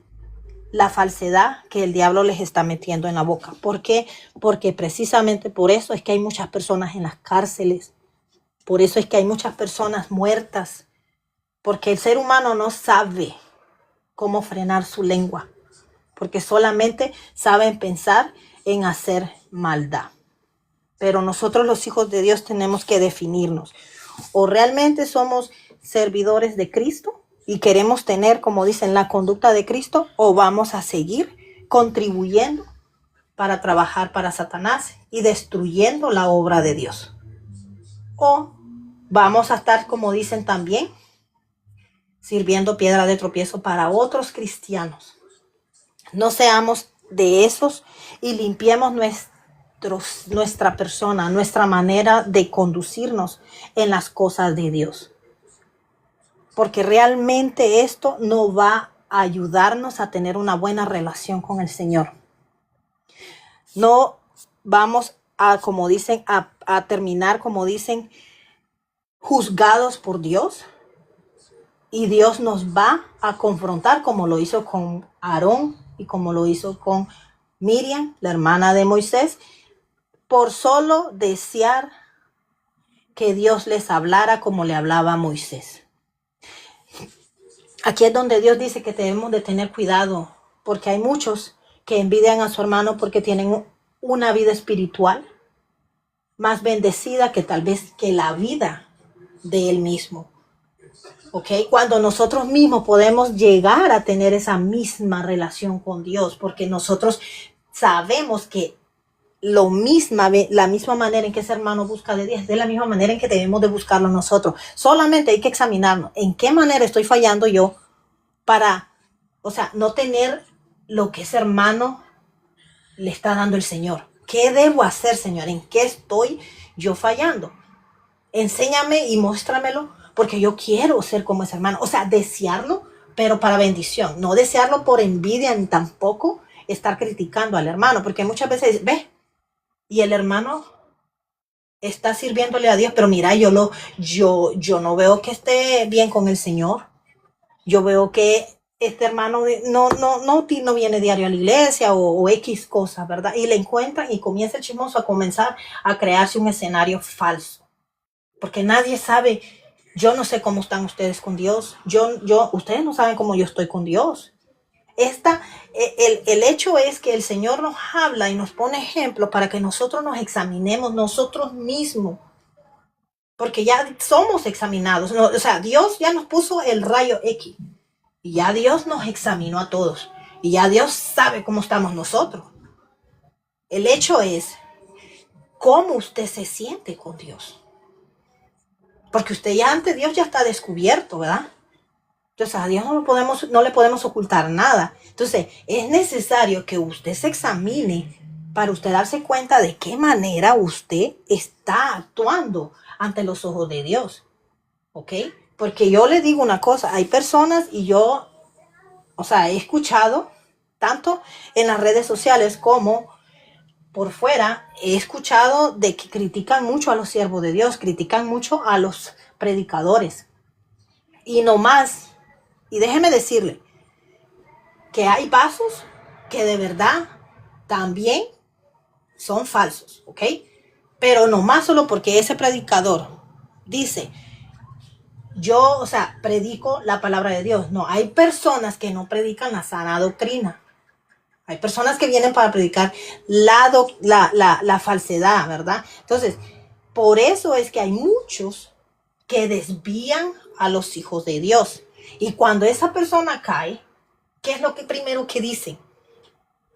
la falsedad que el diablo les está metiendo en la boca. ¿Por qué? Porque precisamente por eso es que hay muchas personas en las cárceles. Por eso es que hay muchas personas muertas. Porque el ser humano no sabe cómo frenar su lengua. Porque solamente saben pensar en hacer maldad. Pero nosotros los hijos de Dios tenemos que definirnos. O realmente somos servidores de Cristo y queremos tener, como dicen, la conducta de Cristo, o vamos a seguir contribuyendo para trabajar para Satanás y destruyendo la obra de Dios. O vamos a estar, como dicen también, sirviendo piedra de tropiezo para otros cristianos. No seamos de esos y limpiemos nuestra persona, nuestra manera de conducirnos en las cosas de Dios. Porque realmente esto no va a ayudarnos a tener una buena relación con el Señor. No vamos a, como dicen, a terminar, como dicen, juzgados por Dios. Y Dios nos va a confrontar como lo hizo con Aarón y como lo hizo con Miriam, la hermana de Moisés, por solo desear que Dios les hablara como le hablaba a Moisés. Aquí es donde Dios dice que debemos de tener cuidado, porque hay muchos que envidian a su hermano porque tienen una vida espiritual más bendecida que tal vez que la vida de él mismo. ¿Ok? Cuando nosotros mismos podemos llegar a tener esa misma relación con Dios, porque nosotros sabemos que la misma manera en que ese hermano busca de Dios es de la misma manera en que debemos de buscarlo nosotros. Solamente hay que examinarnos en qué manera estoy fallando yo para, o sea, no tener lo que ese hermano le está dando el Señor. ¿Qué debo hacer, Señor? ¿En qué estoy yo fallando? Enséñame y muéstramelo, porque yo quiero ser como ese hermano. O sea, desearlo, pero para bendición. No desearlo por envidia, ni tampoco estar criticando al hermano, porque muchas veces, ve, y el hermano está sirviéndole a Dios, pero mira, yo no veo que esté bien con el Señor. Yo veo que este hermano no viene diario a la iglesia o X cosas, ¿verdad? Y le encuentran y comienza el chismoso a comenzar a crearse un escenario falso. Porque nadie sabe, yo no sé cómo están ustedes con Dios. Ustedes no saben cómo yo estoy con Dios. El hecho es que el Señor nos habla y nos pone ejemplos para que nosotros nos examinemos nosotros mismos. Porque ya somos examinados. No, o sea, Dios ya nos puso el rayo X. Y ya Dios nos examinó a todos. Y ya Dios sabe cómo estamos nosotros. El hecho es cómo usted se siente con Dios. Porque usted ya ante Dios ya está descubierto, ¿verdad? Entonces a Dios no le podemos ocultar nada. Entonces es necesario que usted se examine para usted darse cuenta de qué manera usted está actuando ante los ojos de Dios. ¿Ok? Porque yo le digo una cosa, hay personas y yo, o sea, he escuchado tanto en las redes sociales como por fuera, he escuchado de que critican mucho a los siervos de Dios, critican mucho a los predicadores. Y no más. Y déjeme decirle que hay pasos que de verdad también son falsos, ¿ok? Pero no más solo porque ese predicador dice, yo, o sea, predico la palabra de Dios. No, hay personas que no predican la sana doctrina. Hay personas que vienen para predicar la falsedad, ¿verdad? Entonces, Por eso es que hay muchos que desvían a los hijos de Dios. Y cuando esa persona cae, ¿qué es lo que primero que dicen?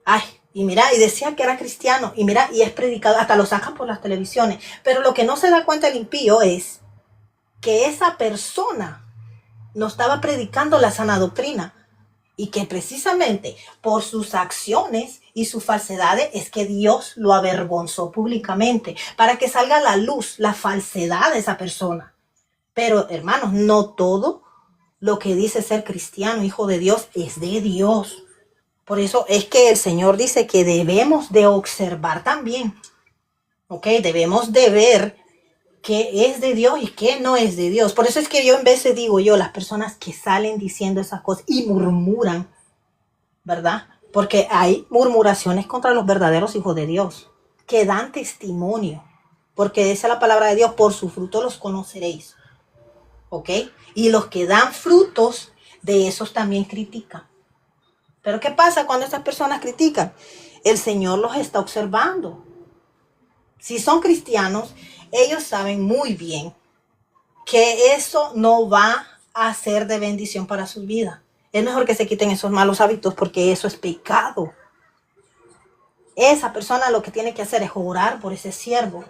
Ay, y mira, y decía que era cristiano, y mira, y es predicado, hasta lo sacan por las televisiones. Pero lo que no se da cuenta el impío es que esa persona no estaba predicando la sana doctrina, y que precisamente por sus acciones y sus falsedades es que Dios lo avergonzó públicamente, para que salga a la luz la falsedad de esa persona. Pero hermanos, no todo lo que dice ser cristiano, hijo de Dios, es de Dios. Por eso es que el Señor dice que debemos de observar también, ¿ok? Debemos de ver qué es de Dios y qué no es de Dios. Por eso es que yo en veces digo yo, las personas que salen diciendo esas cosas y murmuran, ¿verdad? Porque hay murmuraciones contra los verdaderos hijos de Dios, que dan testimonio, porque dice la palabra de Dios, por su fruto los conoceréis, ¿ok? Y los que dan frutos, de esos también critican. Pero ¿qué pasa cuando estas personas critican? El Señor los está observando. Si son cristianos, ellos saben muy bien que eso no va a ser de bendición para su vida. Es mejor que se quiten esos malos hábitos porque eso es pecado. Esa persona lo que tiene que hacer es orar por ese siervo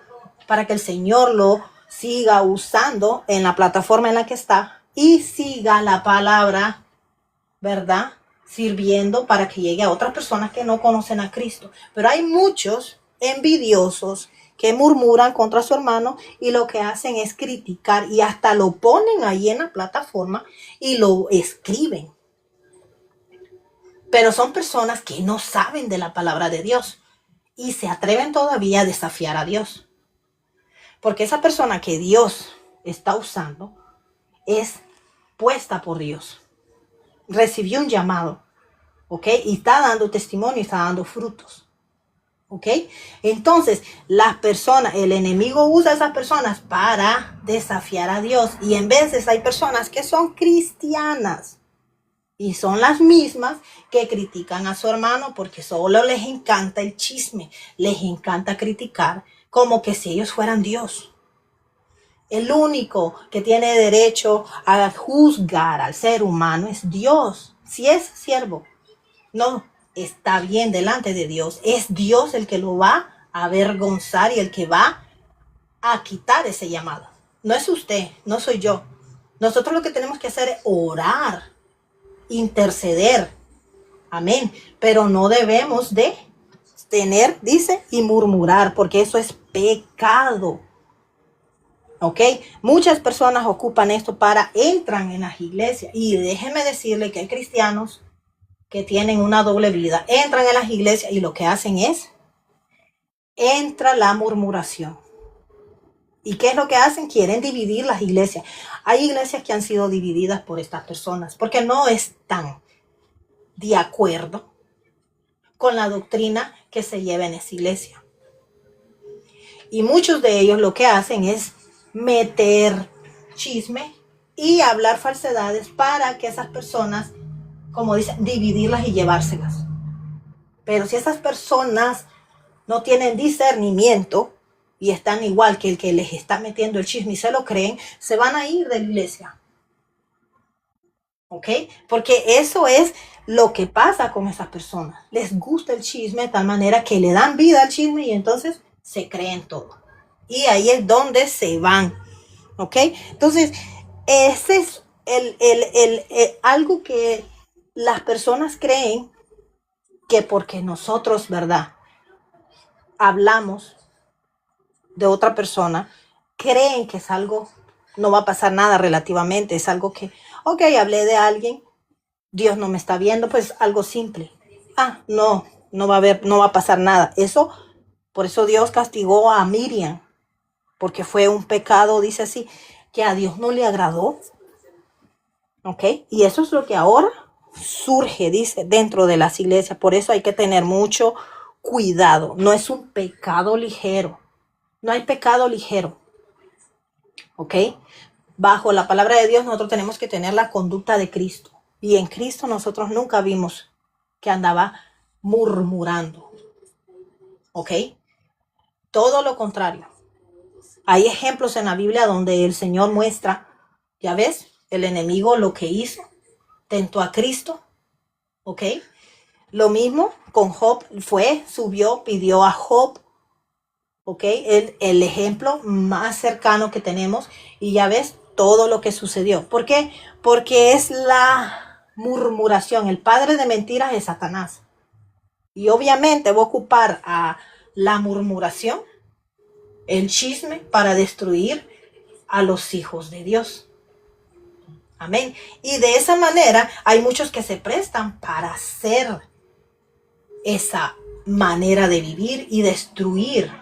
para que el Señor lo siga usando en la plataforma en la que está y siga la palabra, ¿verdad? Sirviendo para que llegue a otras personas que no conocen a Cristo. Pero hay muchos envidiosos que murmuran contra su hermano y lo que hacen es criticar y hasta lo ponen ahí en la plataforma y lo escriben. Pero son personas que no saben de la palabra de Dios y se atreven todavía a desafiar a Dios. Porque esa persona que Dios está usando es puesta por Dios. Recibió un llamado, ¿ok? Y está dando testimonio y está dando frutos, ¿ok? Entonces, las personas, el enemigo usa a esas personas para desafiar a Dios. Y en veces hay personas que son cristianas y son las mismas que critican a su hermano porque solo les encanta el chisme, les encanta criticar como que si ellos fueran Dios. El único que tiene derecho a juzgar al ser humano es Dios. Si es siervo, no está bien delante de Dios. Es Dios el que lo va a avergonzar y el que va a quitar ese llamado. No es usted, no soy yo. Nosotros lo que tenemos que hacer es orar, interceder. Amén. Pero no debemos de tener, dice, y murmurar, porque eso es pecado. ¿Ok? Muchas personas ocupan esto entran en las iglesias. Y déjeme decirle que hay cristianos que tienen una doble vida. Entran en las iglesias y lo que hacen es, entra la murmuración. ¿Y qué es lo que hacen? Quieren dividir las iglesias. Hay iglesias que han sido divididas por estas personas porque no están de acuerdo con la doctrina que se lleva en esa iglesia. Y muchos de ellos lo que hacen es meter chisme y hablar falsedades para que esas personas, como dicen, dividirlas y llevárselas. Pero si esas personas no tienen discernimiento y están igual que el que les está metiendo el chisme y se lo creen, se van a ir de la iglesia. ¿Ok? Porque eso es lo que pasa con esas personas. Les gusta el chisme de tal manera que le dan vida al chisme y entonces se creen todo. Y ahí es donde se van. ¿Ok? Entonces, ese es algo que las personas creen que porque nosotros, ¿verdad?, hablamos de otra persona, creen que es algo, no va a pasar nada relativamente, es algo que, ok, hablé de alguien, Dios no me está viendo, pues algo simple. No va a pasar nada. Eso, por eso Dios castigó a Miriam, porque fue un pecado, dice así, que a Dios no le agradó. ¿Ok? Y eso es lo que ahora surge, dice, dentro de las iglesias. Por eso hay que tener mucho cuidado. No es un pecado ligero. No hay pecado ligero. ¿Ok? Bajo la palabra de Dios nosotros tenemos que tener la conducta de Cristo. Y en Cristo nosotros nunca vimos que andaba murmurando. ¿Ok? Todo lo contrario. Hay ejemplos en la Biblia donde el Señor muestra, ya ves, el enemigo lo que hizo, tentó a Cristo, ¿ok? Lo mismo con Job, subió, pidió a Job, ¿ok? El ejemplo más cercano que tenemos, y ya ves todo lo que sucedió. ¿Por qué? Porque es la murmuración. El padre de mentiras es Satanás. Y obviamente va a ocupar a la murmuración, el chisme, para destruir a los hijos de Dios. Amén. Y de esa manera hay muchos que se prestan para hacer esa manera de vivir y destruir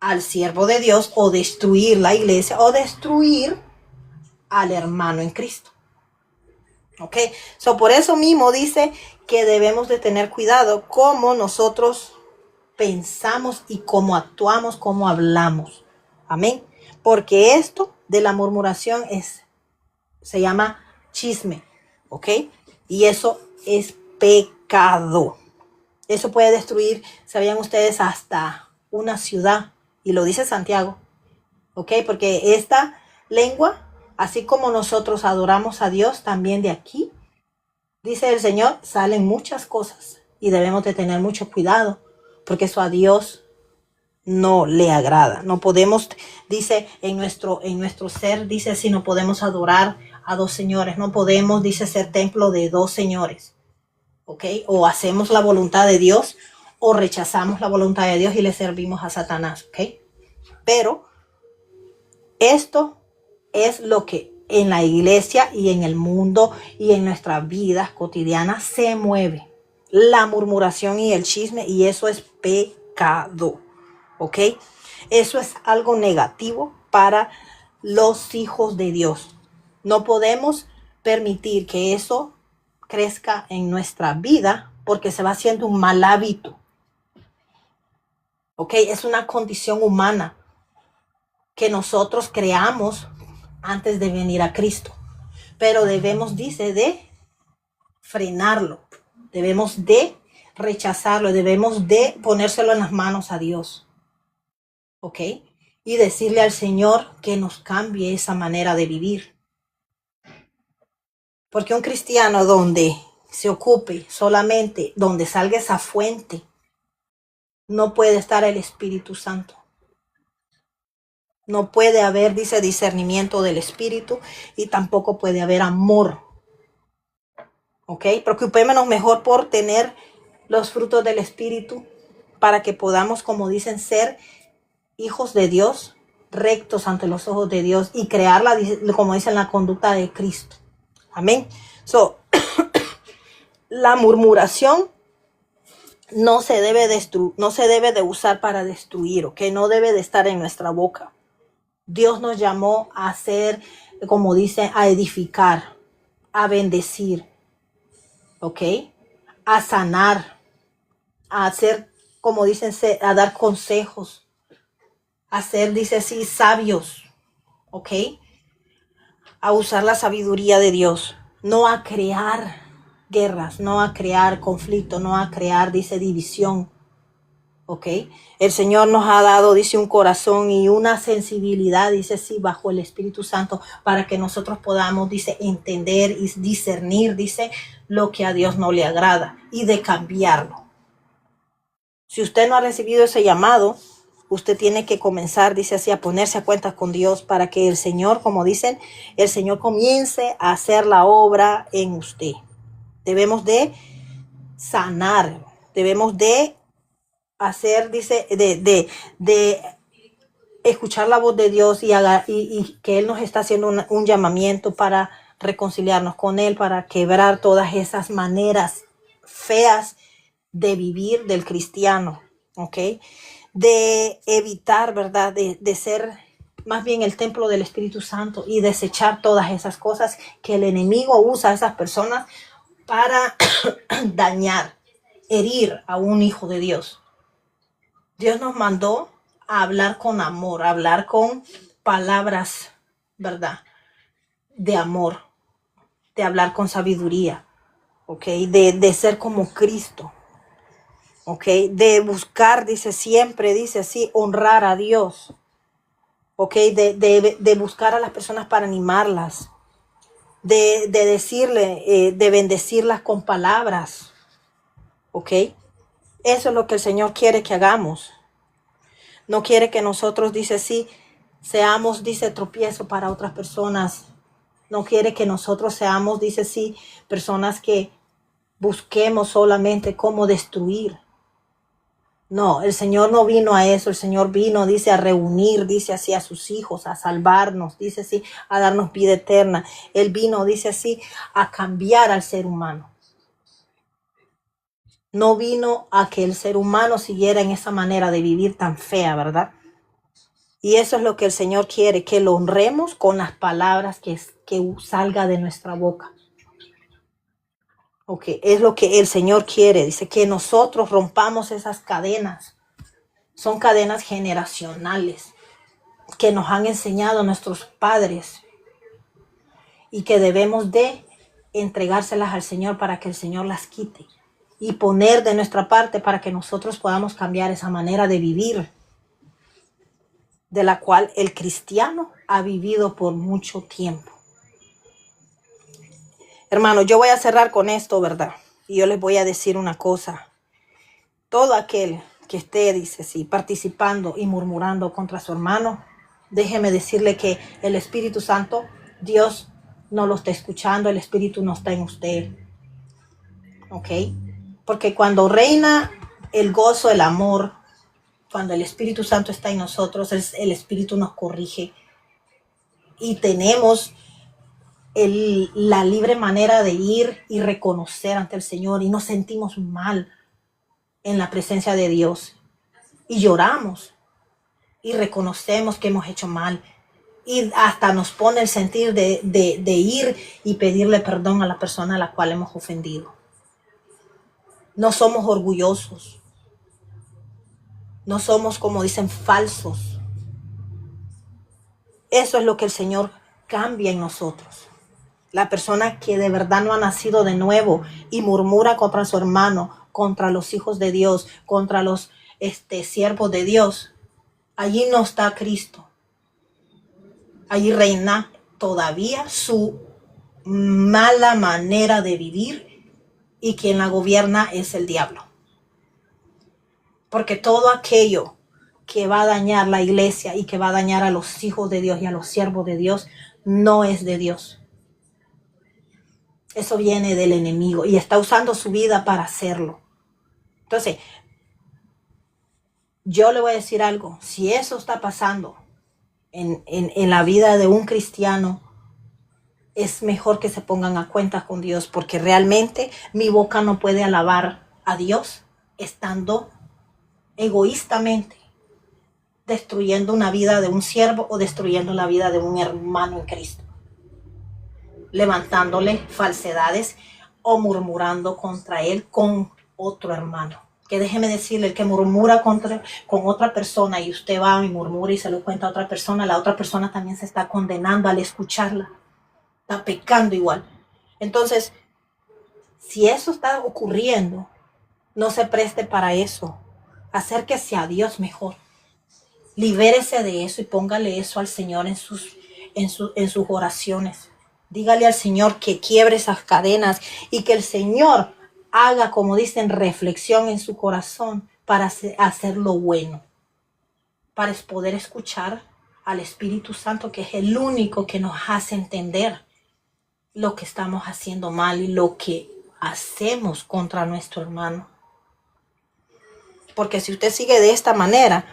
al siervo de Dios, o destruir la iglesia, o destruir al hermano en Cristo. Ok, por eso mismo dice que debemos de tener cuidado cómo nosotros pensamos y cómo actuamos, cómo hablamos. Amén. Porque esto de la murmuración se llama chisme. Ok, y eso es pecado. Eso puede destruir, ¿sabían ustedes? Hasta una ciudad. Y lo dice Santiago. ¿Ok? Porque esta lengua, así como nosotros adoramos a Dios, también de aquí, dice el Señor, salen muchas cosas. Y debemos de tener mucho cuidado, porque eso a Dios no le agrada. No podemos, dice, en nuestro ser, dice así, no podemos adorar a dos señores. No podemos, dice, ser templo de dos señores. ¿Ok? O hacemos la voluntad de Dios, o rechazamos la voluntad de Dios y le servimos a Satanás. ¿Ok? Pero esto es lo que en la iglesia y en el mundo y en nuestras vidas cotidianas se mueve. La murmuración y el chisme, y eso es pecado. ¿Ok? Eso es algo negativo para los hijos de Dios. No podemos permitir que eso crezca en nuestra vida, porque se va haciendo un mal hábito. ¿Ok? Es una condición humana que nosotros creamos antes de venir a Cristo. Pero debemos, dice, de frenarlo. Debemos de rechazarlo. Debemos de ponérselo en las manos a Dios. ¿Ok? Y decirle al Señor que nos cambie esa manera de vivir. Porque un cristiano donde se ocupe solamente, donde salga esa fuente, no puede estar el Espíritu Santo. No puede haber, dice, discernimiento del Espíritu, y tampoco puede haber amor. ¿Ok? Preocupémonos mejor por tener los frutos del Espíritu, para que podamos, como dicen, ser hijos de Dios, rectos ante los ojos de Dios, y crear, como dicen, la conducta de Cristo. Amén. La murmuración no se debe de usar para destruir, ¿ok? No debe de estar en nuestra boca. Dios nos llamó a hacer, como dice, a edificar, a bendecir, ¿ok? A sanar, a hacer, como dicen, a dar consejos, a ser, dice así, sabios, ¿ok? A usar la sabiduría de Dios, no a crear guerras, no a crear conflicto, no a crear, dice, división. ¿Ok? El Señor nos ha dado, dice, un corazón y una sensibilidad, dice, sí, bajo el Espíritu Santo, para que nosotros podamos, dice, entender y discernir, dice, lo que a Dios no le agrada, y de cambiarlo. Si usted no ha recibido ese llamado, usted tiene que comenzar, dice así, a ponerse a cuentas con Dios, para que el Señor, como dicen, el Señor comience a hacer la obra en usted. Debemos de sanar, debemos de hacer, dice, de escuchar la voz de Dios, y que Él nos está haciendo un llamamiento para reconciliarnos con Él, para quebrar todas esas maneras feas de vivir del cristiano, ¿ok? De evitar, ¿verdad? De ser más bien el templo del Espíritu Santo, y desechar todas esas cosas que el enemigo usa a esas personas para dañar, herir a un hijo de Dios. Dios nos mandó a hablar con amor, a hablar con palabras, ¿verdad? De amor, de hablar con sabiduría, ¿ok? De ser como Cristo, ¿ok? De buscar, dice siempre, dice así, honrar a Dios, ¿ok? De buscar a las personas para animarlas, de decirle, de bendecirlas con palabras, ¿ok? Eso es lo que el Señor quiere que hagamos. No quiere que nosotros, dice, sí, seamos, dice, tropiezo para otras personas. No quiere que nosotros seamos, dice, sí, personas que busquemos solamente cómo destruir. No, el Señor no vino a eso. El Señor vino, dice, a reunir, dice así, a sus hijos, a salvarnos, dice así, a darnos vida eterna. Él vino, dice así, a cambiar al ser humano. No vino a que el ser humano siguiera en esa manera de vivir tan fea, ¿verdad? Y eso es lo que el Señor quiere, que lo honremos con las palabras que salga de nuestra boca. Ok, es lo que el Señor quiere. Dice que nosotros rompamos esas cadenas. Son cadenas generacionales que nos han enseñado nuestros padres y que debemos de entregárselas al Señor para que el Señor las quite y poner de nuestra parte para que nosotros podamos cambiar esa manera de vivir de la cual el cristiano ha vivido por mucho tiempo. Hermano, yo voy a cerrar con esto, ¿verdad? Y yo les voy a decir una cosa. Todo aquel que esté, dice, sí, participando y murmurando contra su hermano, déjeme decirle que el Espíritu Santo, Dios no lo está escuchando, el Espíritu no está en usted. ¿Ok? Porque cuando reina el gozo, el amor, cuando el Espíritu Santo está en nosotros, el Espíritu nos corrige y tenemos la libre manera de ir y reconocer ante el Señor y nos sentimos mal en la presencia de Dios y lloramos y reconocemos que hemos hecho mal y hasta nos pone el sentir de ir y pedirle perdón a la persona a la cual hemos ofendido. No somos orgullosos, no somos, como dicen, falsos. Eso es lo que el Señor cambia en nosotros. La persona que de verdad no ha nacido de nuevo y murmura contra su hermano, contra los hijos de Dios, contra los siervos de Dios, allí no está Cristo. Allí reina todavía su mala manera de vivir y quien la gobierna es el diablo. Porque todo aquello que va a dañar la iglesia y que va a dañar a los hijos de Dios y a los siervos de Dios no es de Dios. Eso viene del enemigo y está usando su vida para hacerlo. Entonces, yo le voy a decir algo. Si eso está pasando en la vida de un cristiano, es mejor que se pongan a cuentas con Dios, porque realmente mi boca no puede alabar a Dios estando egoístamente destruyendo una vida de un siervo o destruyendo la vida de un hermano en Cristo, levantándole falsedades o murmurando contra él con otro hermano. Que déjeme decirle, el que murmura con otra persona y usted va y murmura y se lo cuenta a otra persona, la otra persona también se está condenando al escucharla. Está pecando igual. Entonces, si eso está ocurriendo, no se preste para eso. Acérquese a Dios mejor. Libérese de eso y póngale eso al Señor en sus oraciones. Dígale al Señor que quiebre esas cadenas y que el Señor haga, como dicen, reflexión en su corazón para hacer lo bueno, para poder escuchar al Espíritu Santo, que es el único que nos hace entender lo que estamos haciendo mal y lo que hacemos contra nuestro hermano. Porque si usted sigue de esta manera,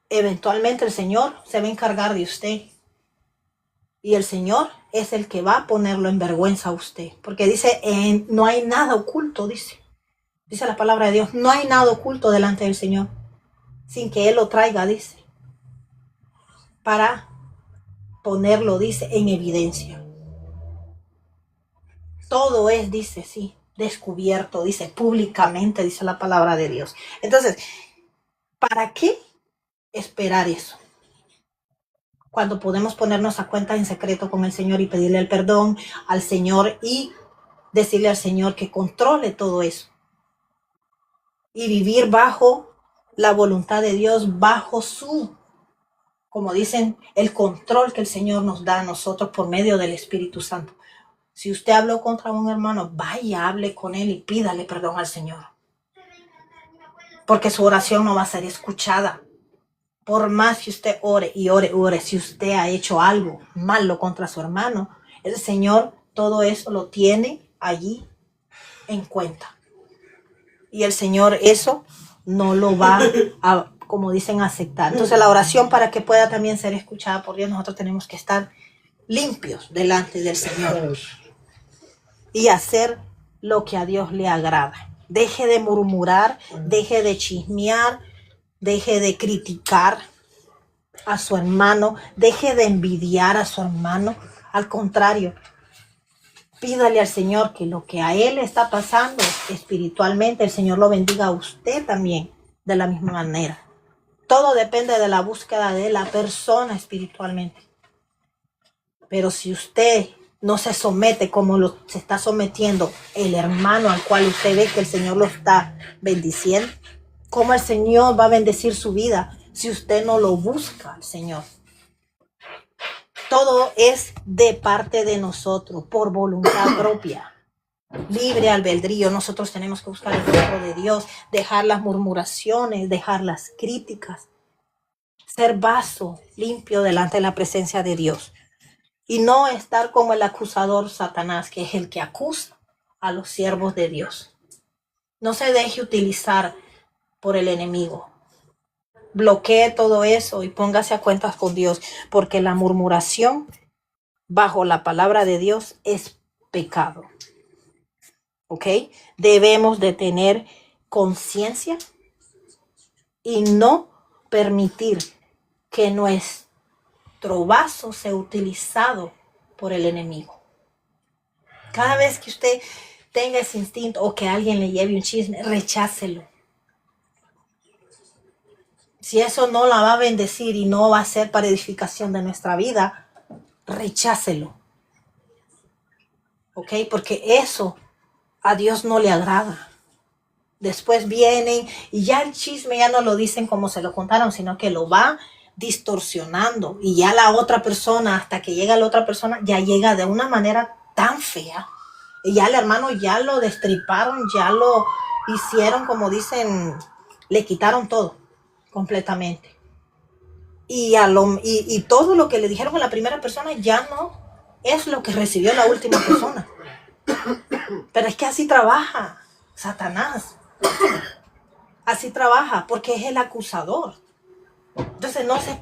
eventualmente el Señor se va a encargar de usted. Y el Señor es el que va a ponerlo en vergüenza a usted. Porque dice, no hay nada oculto, dice. Dice la palabra de Dios, no hay nada oculto delante del Señor. Sin que Él lo traiga, dice. Para ponerlo, dice, en evidencia. Todo es, dice, sí, descubierto, dice, públicamente, dice la palabra de Dios. Entonces, ¿para qué esperar eso? Cuando podemos ponernos a cuenta en secreto con el Señor y pedirle el perdón al Señor y decirle al Señor que controle todo eso. Y vivir bajo la voluntad de Dios, bajo su Como dicen, el control que el Señor nos da a nosotros por medio del Espíritu Santo. Si usted habló contra un hermano, vaya, hable con él y pídale perdón al Señor. Porque su oración no va a ser escuchada. Por más que usted ore y ore, si usted ha hecho algo malo contra su hermano, el Señor todo eso lo tiene allí en cuenta. Y el Señor eso no lo va a, como dicen, aceptar. Entonces la oración, para que pueda también ser escuchada por Dios, nosotros tenemos que estar limpios delante del Señor y hacer lo que a Dios le agrada. Deje de murmurar, deje de chismear, deje de criticar a su hermano, deje de envidiar a su hermano. Al contrario, pídale al Señor que lo que a él está pasando espiritualmente, el Señor lo bendiga a usted también de la misma manera. Todo depende de la búsqueda de la persona espiritualmente. Pero si usted no se somete como se está sometiendo el hermano al cual usted ve que el Señor lo está bendiciendo, ¿cómo el Señor va a bendecir su vida si usted no lo busca al Señor? Todo es de parte de nosotros, por voluntad propia, libre albedrío. Nosotros tenemos que buscar el rostro de Dios, dejar las murmuraciones, dejar las críticas, ser vaso limpio delante de la presencia de Dios. Y no estar como el acusador Satanás, que es el que acusa a los siervos de Dios. No se deje utilizar por el enemigo. Bloquee todo eso y póngase a cuentas con Dios, porque la murmuración bajo la palabra de Dios es pecado. ¿Ok? Debemos de tener conciencia y no permitir que nuestro vaso sea utilizado por el enemigo. Cada vez que usted tenga ese instinto o que alguien le lleve un chisme, rechácelo. Si eso no la va a bendecir y no va a ser para edificación de nuestra vida, rechácelo. ¿Ok? Porque eso a Dios no le agrada. Después vienen y ya el chisme ya no lo dicen como se lo contaron, sino que lo va distorsionando. Y ya la otra persona, hasta que llega la otra persona, ya llega de una manera tan fea. Y ya el hermano ya lo destriparon, ya lo hicieron, como dicen, le quitaron todo completamente. Y todo lo que le dijeron a la primera persona ya no es lo que recibió la última persona. Pero es que así trabaja Satanás. Así trabaja, porque es el acusador. Entonces no se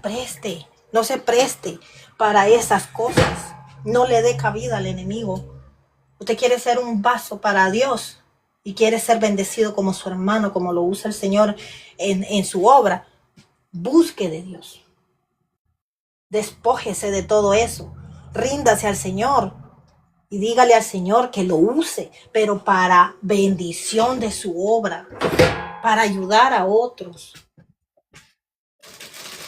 preste para esas cosas. No le dé cabida al enemigo. Usted quiere ser un vaso para Dios y quiere ser bendecido como su hermano, como lo usa el Señor en su obra. Busque de Dios. Despójese de todo eso. Ríndase al Señor y dígale al Señor que lo use, pero para bendición de su obra, para ayudar a otros,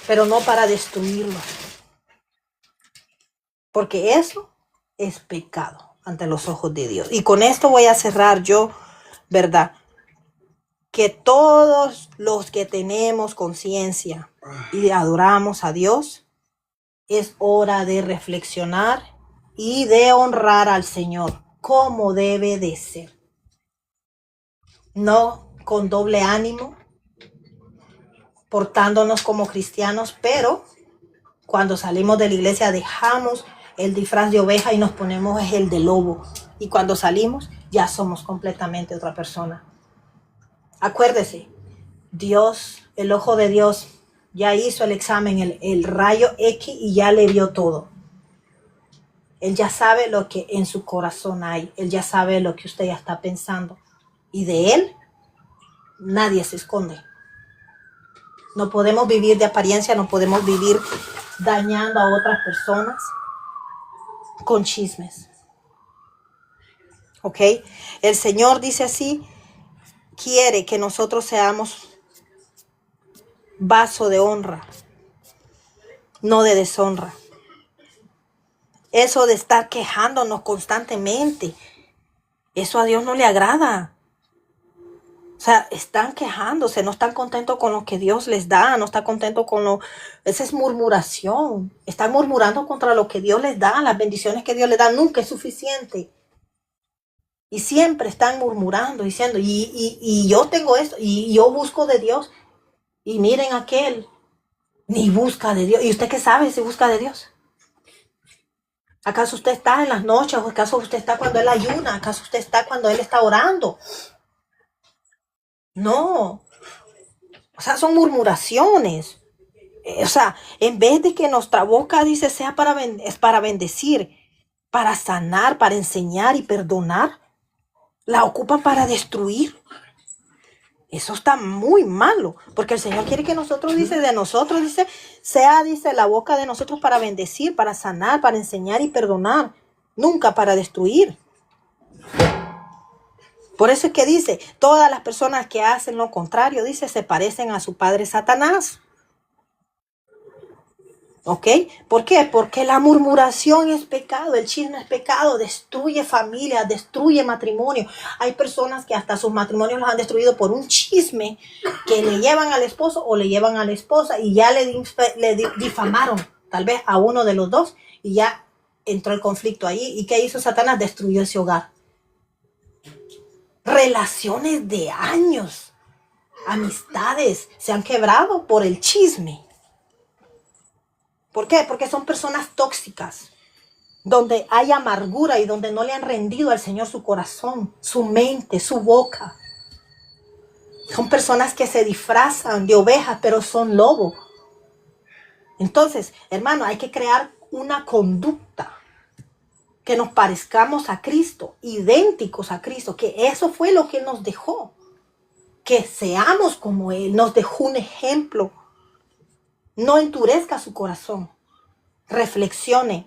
pero no para destruirlos. Porque eso es pecado ante los ojos de Dios. Y con esto voy a cerrar yo, ¿verdad? Que todos los que tenemos conciencia y adoramos a Dios, es hora de reflexionar y de honrar al Señor como debe de ser. No con doble ánimo, portándonos como cristianos, pero cuando salimos de la iglesia dejamos el disfraz de oveja y nos ponemos el de lobo. Y cuando salimos ya somos completamente otra persona. Acuérdese, Dios, el ojo de Dios, ya hizo el examen, el rayo X, y ya le vio todo. Él ya sabe lo que en su corazón hay. Él ya sabe lo que usted ya está pensando. Y de Él nadie se esconde. No podemos vivir de apariencia, no podemos vivir dañando a otras personas con chismes. ¿Ok? El Señor dice así, quiere que nosotros seamos vaso de honra, no de deshonra. Eso de estar quejándonos constantemente, eso a Dios no le agrada. O sea, están quejándose, no están contentos con lo que Dios les da, no están contentos con lo... Esa es murmuración. Están murmurando contra lo que Dios les da, las bendiciones que Dios les da nunca es suficiente. Y siempre están murmurando, diciendo, y yo tengo esto, y yo busco de Dios. Y miren aquel, ni busca de Dios. ¿Y usted qué sabe si busca de Dios? ¿Acaso usted está en las noches? ¿O acaso usted está cuando Él ayuna? ¿Acaso usted está cuando Él está orando? No. O sea, son murmuraciones. O sea, en vez de que nuestra boca dice sea es para bendecir, para sanar, para enseñar y perdonar, la ocupan para destruir. Eso está muy malo, porque el Señor quiere que nosotros, dice, de nosotros, dice, sea, dice, la boca de nosotros para bendecir, para sanar, para enseñar y perdonar, nunca para destruir. Por eso es que dice, todas las personas que hacen lo contrario, dice, se parecen a su padre Satanás. ¿Ok? ¿Por qué? Porque la murmuración es pecado, el chisme es pecado, destruye familias, destruye matrimonio. Hay personas que hasta sus matrimonios los han destruido por un chisme que le llevan al esposo o le llevan a la esposa y ya le difamaron tal vez a uno de los dos y ya entró el conflicto ahí. ¿Y qué hizo Satanás? Destruyó ese hogar. Relaciones de años, amistades se han quebrado por el chisme. ¿Por qué? Porque son personas tóxicas, donde hay amargura y donde no le han rendido al Señor su corazón, su mente, su boca. Son personas que se disfrazan de ovejas, pero son lobos. Entonces, hermano, hay que crear una conducta que nos parezcamos a Cristo, idénticos a Cristo, que eso fue lo que Él nos dejó. Que seamos como Él, nos dejó un ejemplo. No endurezca su corazón, reflexione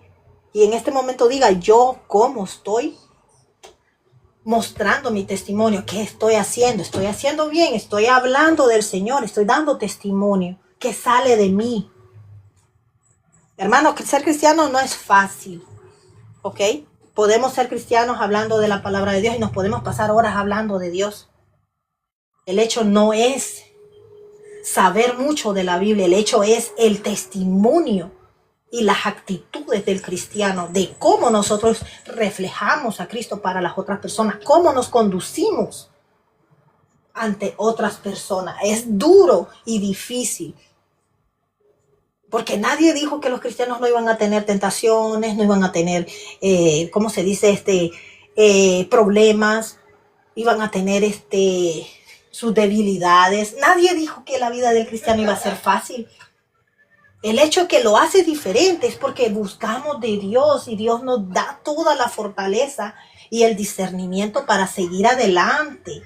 y en este momento diga, yo cómo estoy mostrando mi testimonio, qué estoy haciendo bien, estoy hablando del Señor, estoy dando testimonio, que sale de mí. Hermano, que ser cristiano no es fácil, ¿ok? Podemos ser cristianos hablando de la palabra de Dios y nos podemos pasar horas hablando de Dios. El hecho no es saber mucho de la Biblia, el hecho es el testimonio y las actitudes del cristiano, de cómo nosotros reflejamos a Cristo para las otras personas, cómo nos conducimos ante otras personas. Es duro y difícil, porque nadie dijo que los cristianos no iban a tener tentaciones, no iban a tener, ¿cómo se dice? Problemas, iban a tener sus debilidades. Nadie dijo que la vida del cristiano iba a ser fácil. El hecho que lo hace diferente es porque buscamos de Dios y Dios nos da toda la fortaleza y el discernimiento para seguir adelante.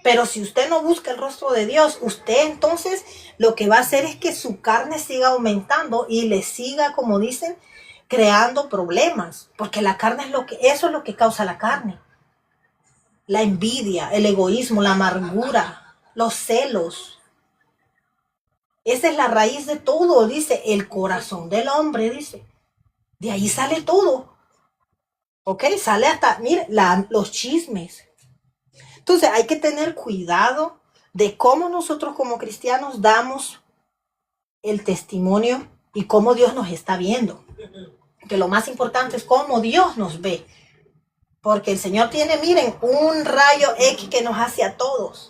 Pero si usted no busca el rostro de Dios, usted entonces lo que va a hacer es que su carne siga aumentando y le siga, como dicen, creando problemas. Porque la carne eso es lo que causa la carne. La envidia, el egoísmo, la amargura, los celos. Esa es la raíz de todo, dice, el corazón del hombre, dice. De ahí sale todo. ¿Ok? Sale hasta, mire, los chismes. Entonces hay que tener cuidado de cómo nosotros como cristianos damos el testimonio y cómo Dios nos está viendo. Que lo más importante es cómo Dios nos ve. Porque el Señor tiene, miren, un rayo X que nos hace a todos.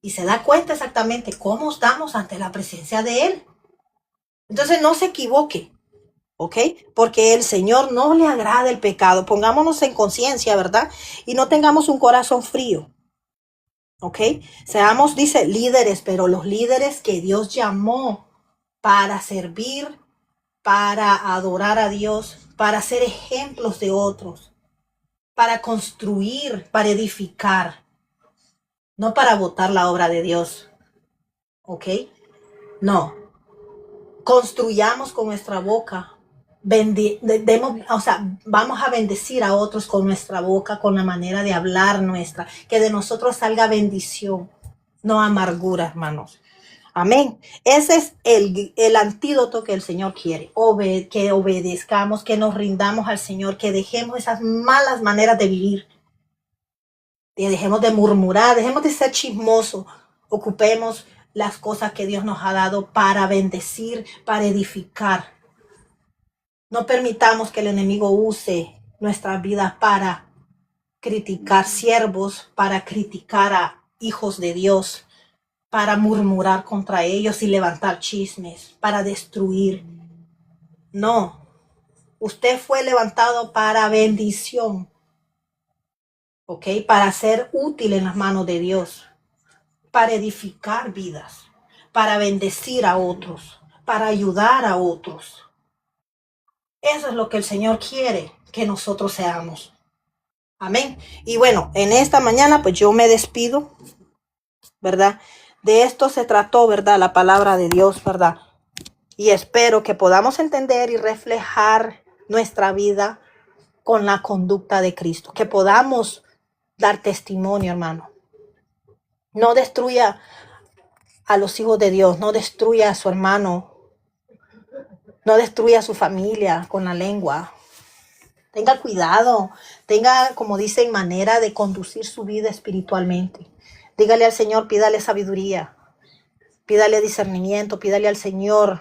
Y se da cuenta exactamente cómo estamos ante la presencia de Él. Entonces no se equivoque, ¿ok? Porque el Señor no le agrada el pecado. Pongámonos en conciencia, ¿verdad? Y no tengamos un corazón frío, ¿ok? Seamos, dice, líderes, pero los líderes que Dios llamó para servir, para adorar a Dios, para ser ejemplos de otros, para construir, para edificar. No para botar la obra de Dios, ¿ok? No. Construyamos con nuestra boca. Vamos a bendecir a otros con nuestra boca, con la manera de hablar nuestra. Que de nosotros salga bendición, no amargura, hermanos. Amén. Ese es el antídoto que el Señor quiere. Que obedezcamos, que nos rindamos al Señor, que dejemos esas malas maneras de vivir. Dejemos de murmurar, dejemos de ser chismosos. Ocupemos las cosas que Dios nos ha dado para bendecir, para edificar. No permitamos que el enemigo use nuestras vidas para criticar siervos, para criticar a hijos de Dios, para murmurar contra ellos y levantar chismes, para destruir. No, usted fue levantado para bendición, ¿ok? Para ser útil en las manos de Dios, para edificar vidas, para bendecir a otros, para ayudar a otros. Eso es lo que el Señor quiere que nosotros seamos. Amén. Y bueno, en esta mañana pues yo me despido, ¿verdad? De esto se trató, ¿verdad? La palabra de Dios, ¿verdad? Y espero que podamos entender y reflejar nuestra vida con la conducta de Cristo. Que podamos dar testimonio, hermano. No destruya a los hijos de Dios, no destruya a su hermano, no destruya a su familia con la lengua. Tenga cuidado, tenga, como dicen, manera de conducir su vida espiritualmente. Dígale al Señor, pídale sabiduría, pídale discernimiento, pídale al Señor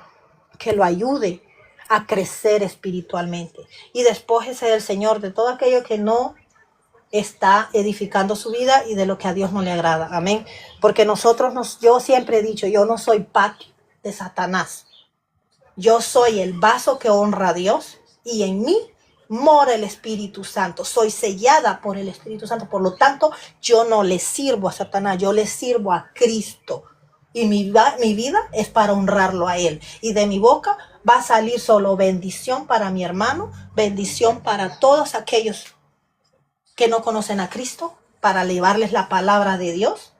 que lo ayude a crecer espiritualmente. Y despójese del Señor de todo aquello que no está edificando su vida y de lo que a Dios no le agrada. Amén. Porque yo siempre he dicho, yo no soy patio de Satanás. Yo soy el vaso que honra a Dios y en mí mora el Espíritu Santo. Soy sellada por el Espíritu Santo. Por lo tanto, yo no le sirvo a Satanás, yo le sirvo a Cristo. Y mi vida es para honrarlo a Él. Y de mi boca va a salir solo bendición para mi hermano, bendición para todos aquellos que no conocen a Cristo, para llevarles la palabra de Dios,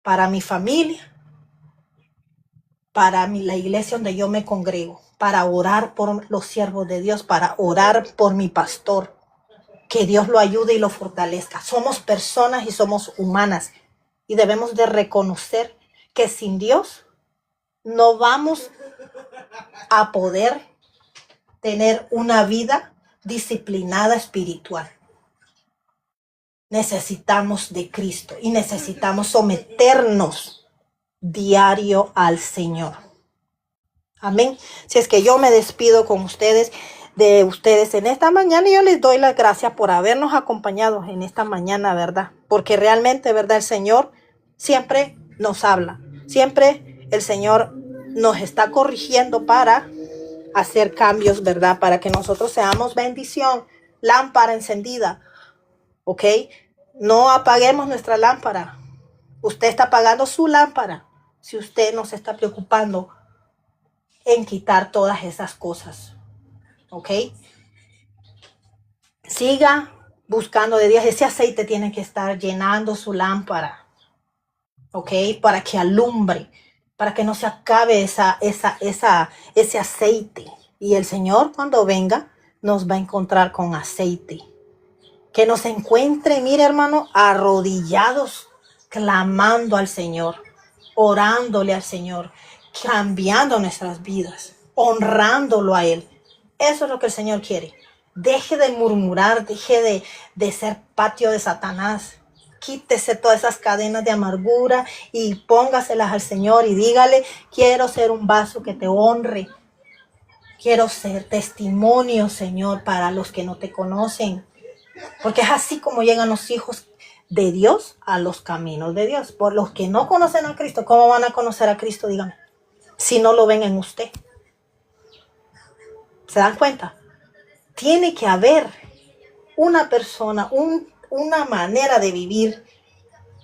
para mi familia, para la iglesia donde yo me congrego, para orar por los siervos de Dios, para orar por mi pastor, que Dios lo ayude y lo fortalezca. Somos personas y somos humanas y debemos de reconocer que sin Dios no vamos a poder tener una vida disciplinada espiritual. Necesitamos de Cristo y necesitamos someternos diario al Señor. Amén. Si es que yo me despido con ustedes, de ustedes en esta mañana, y yo les doy las gracias por habernos acompañado en esta mañana, ¿verdad? Porque realmente, ¿verdad? El Señor siempre nos habla. Siempre el Señor nos está corrigiendo para hacer cambios, ¿verdad? Para que nosotros seamos bendición, lámpara encendida. ¿Ok? No apaguemos nuestra lámpara. Usted está apagando su lámpara si usted no se está preocupando en quitar todas esas cosas. ¿Ok? Siga buscando de Dios. Ese aceite tiene que estar llenando su lámpara. ¿Ok? Para que alumbre, para que no se acabe ese aceite. Y el Señor, cuando venga, nos va a encontrar con aceite. Que nos encuentre, mire hermano, arrodillados, clamando al Señor, orándole al Señor, cambiando nuestras vidas, honrándolo a Él. Eso es lo que el Señor quiere. Deje de murmurar, deje de ser patio de Satanás. Quítese todas esas cadenas de amargura y póngaselas al Señor y dígale, quiero ser un vaso que te honre. Quiero ser testimonio, Señor, para los que no te conocen. Porque es así como llegan los hijos de Dios a los caminos de Dios. Por los que no conocen a Cristo, ¿cómo van a conocer a Cristo? Díganme. Si no lo ven en usted. ¿Se dan cuenta? Tiene que haber una persona, una manera de vivir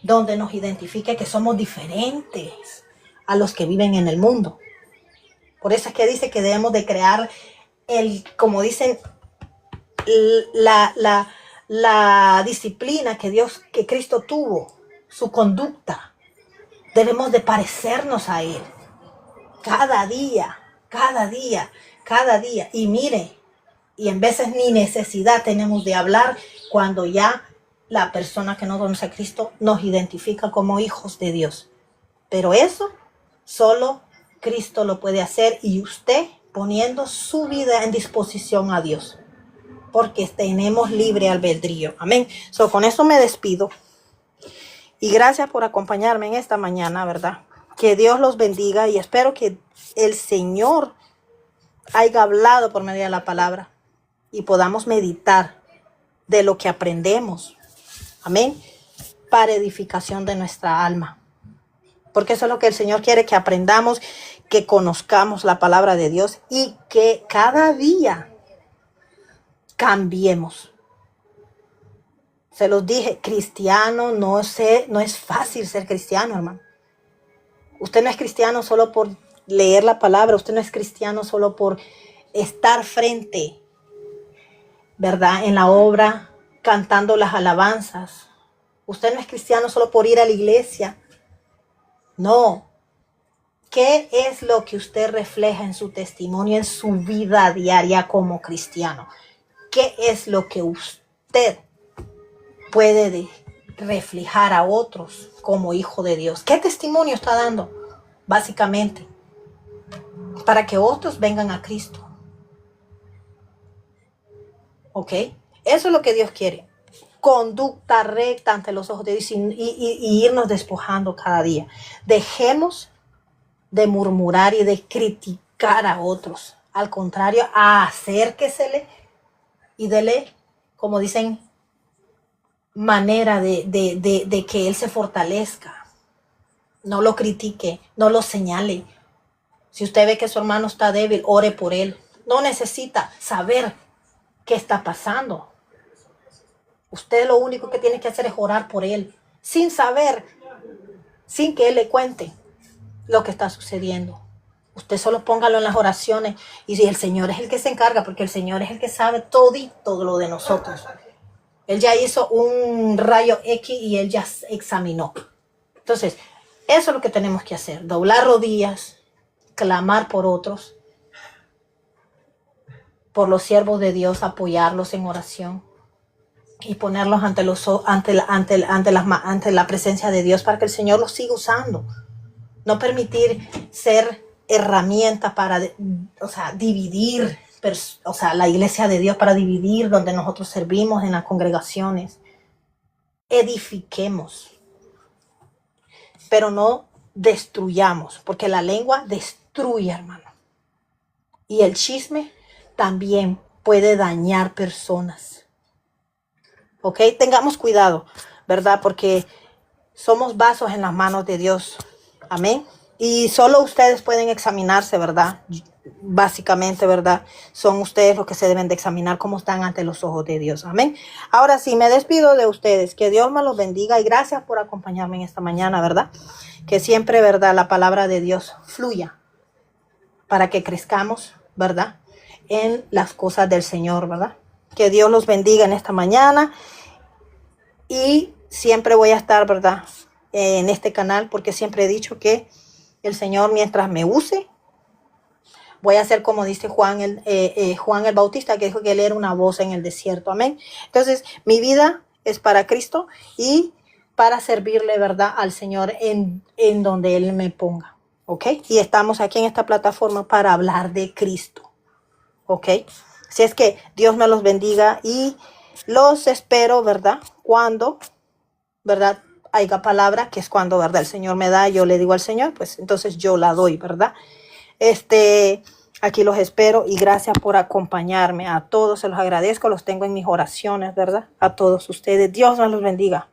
donde nos identifique que somos diferentes a los que viven en el mundo. Por eso es que dice que debemos de crear como dicen, la disciplina que Cristo tuvo, su conducta. Debemos de parecernos a Él. Cada día. Y mire, y en veces ni necesidad tenemos de hablar cuando ya la persona que no conoce a Cristo nos identifica como hijos de Dios. Pero eso solo Cristo lo puede hacer y usted poniendo su vida en disposición a Dios. porque tenemos libre albedrío. Amén. So, con eso me despido. Y gracias por acompañarme en esta mañana, ¿verdad? Que Dios los bendiga y espero que el Señor haya hablado por medio de la palabra y podamos meditar de lo que aprendemos. Amén. Para edificación de nuestra alma. Porque eso es lo que el Señor quiere, que aprendamos, que conozcamos la palabra de Dios y que cada día cambiemos. Se los dije, cristiano, no es fácil ser cristiano, hermano. Usted no es cristiano solo por leer la palabra, usted no es cristiano solo por estar frente, ¿verdad?, en la obra, cantando las alabanzas. Usted no es cristiano solo por ir a la iglesia. No. ¿Qué es lo que usted refleja en su testimonio, en su vida diaria como cristiano? ¿Qué es lo que usted puede reflejar a otros como hijo de Dios? ¿Qué testimonio está dando? Básicamente, para que otros vengan a Cristo. ¿Ok? Eso es lo que Dios quiere. Conducta recta ante los ojos de Dios y irnos despojando cada día. Dejemos de murmurar y de criticar a otros. Al contrario, acérquesele y dele, como dicen, manera de que él se fortalezca. No lo critique, no lo señale. Si usted ve que su hermano está débil, ore por él. No necesita saber qué está pasando. Usted lo único que tiene que hacer es orar por él, sin saber, sin que él le cuente lo que está sucediendo. Usted solo póngalo en las oraciones y el Señor es el que se encarga, porque el Señor es el que sabe todo lo de nosotros. Él ya hizo un rayo X y él ya examinó. Entonces, eso es lo que tenemos que hacer. Doblar rodillas, clamar por otros, por los siervos de Dios, apoyarlos en oración y ponerlos ante la presencia de Dios para que el Señor los siga usando. No permitir ser herramienta para, dividir, la iglesia de Dios, para dividir donde nosotros servimos en las congregaciones. Edifiquemos, pero no destruyamos, porque la lengua destruye, hermano. Y el chisme también puede dañar personas. ¿Ok? Tengamos cuidado, ¿verdad? Porque somos vasos en las manos de Dios. Amén. Y solo ustedes pueden examinarse, ¿verdad? Básicamente, ¿verdad? Son ustedes los que se deben de examinar cómo están ante los ojos de Dios. Amén. Ahora sí, me despido de ustedes. Que Dios me los bendiga y gracias por acompañarme en esta mañana, ¿verdad? Que siempre, ¿verdad?, la palabra de Dios fluya para que crezcamos, ¿verdad?, en las cosas del Señor, ¿verdad? Que Dios los bendiga en esta mañana y siempre voy a estar, ¿verdad?, en este canal, porque siempre he dicho que el Señor, mientras me use, voy a ser como dice Juan el Bautista, que dijo que él era una voz en el desierto. Amén. Entonces, mi vida es para Cristo y para servirle, ¿verdad?, al Señor en donde Él me ponga. ¿Ok? Y estamos aquí en esta plataforma para hablar de Cristo. ¿Ok? Así es que Dios me los bendiga y los espero, ¿verdad?, cuando, ¿verdad?, haya palabra, que es cuando, ¿verdad?, el Señor me da, yo le digo al Señor, pues entonces yo la doy, ¿verdad? Aquí los espero y gracias por acompañarme. A todos se los agradezco, los tengo en mis oraciones, ¿verdad? A todos ustedes. Dios nos los bendiga.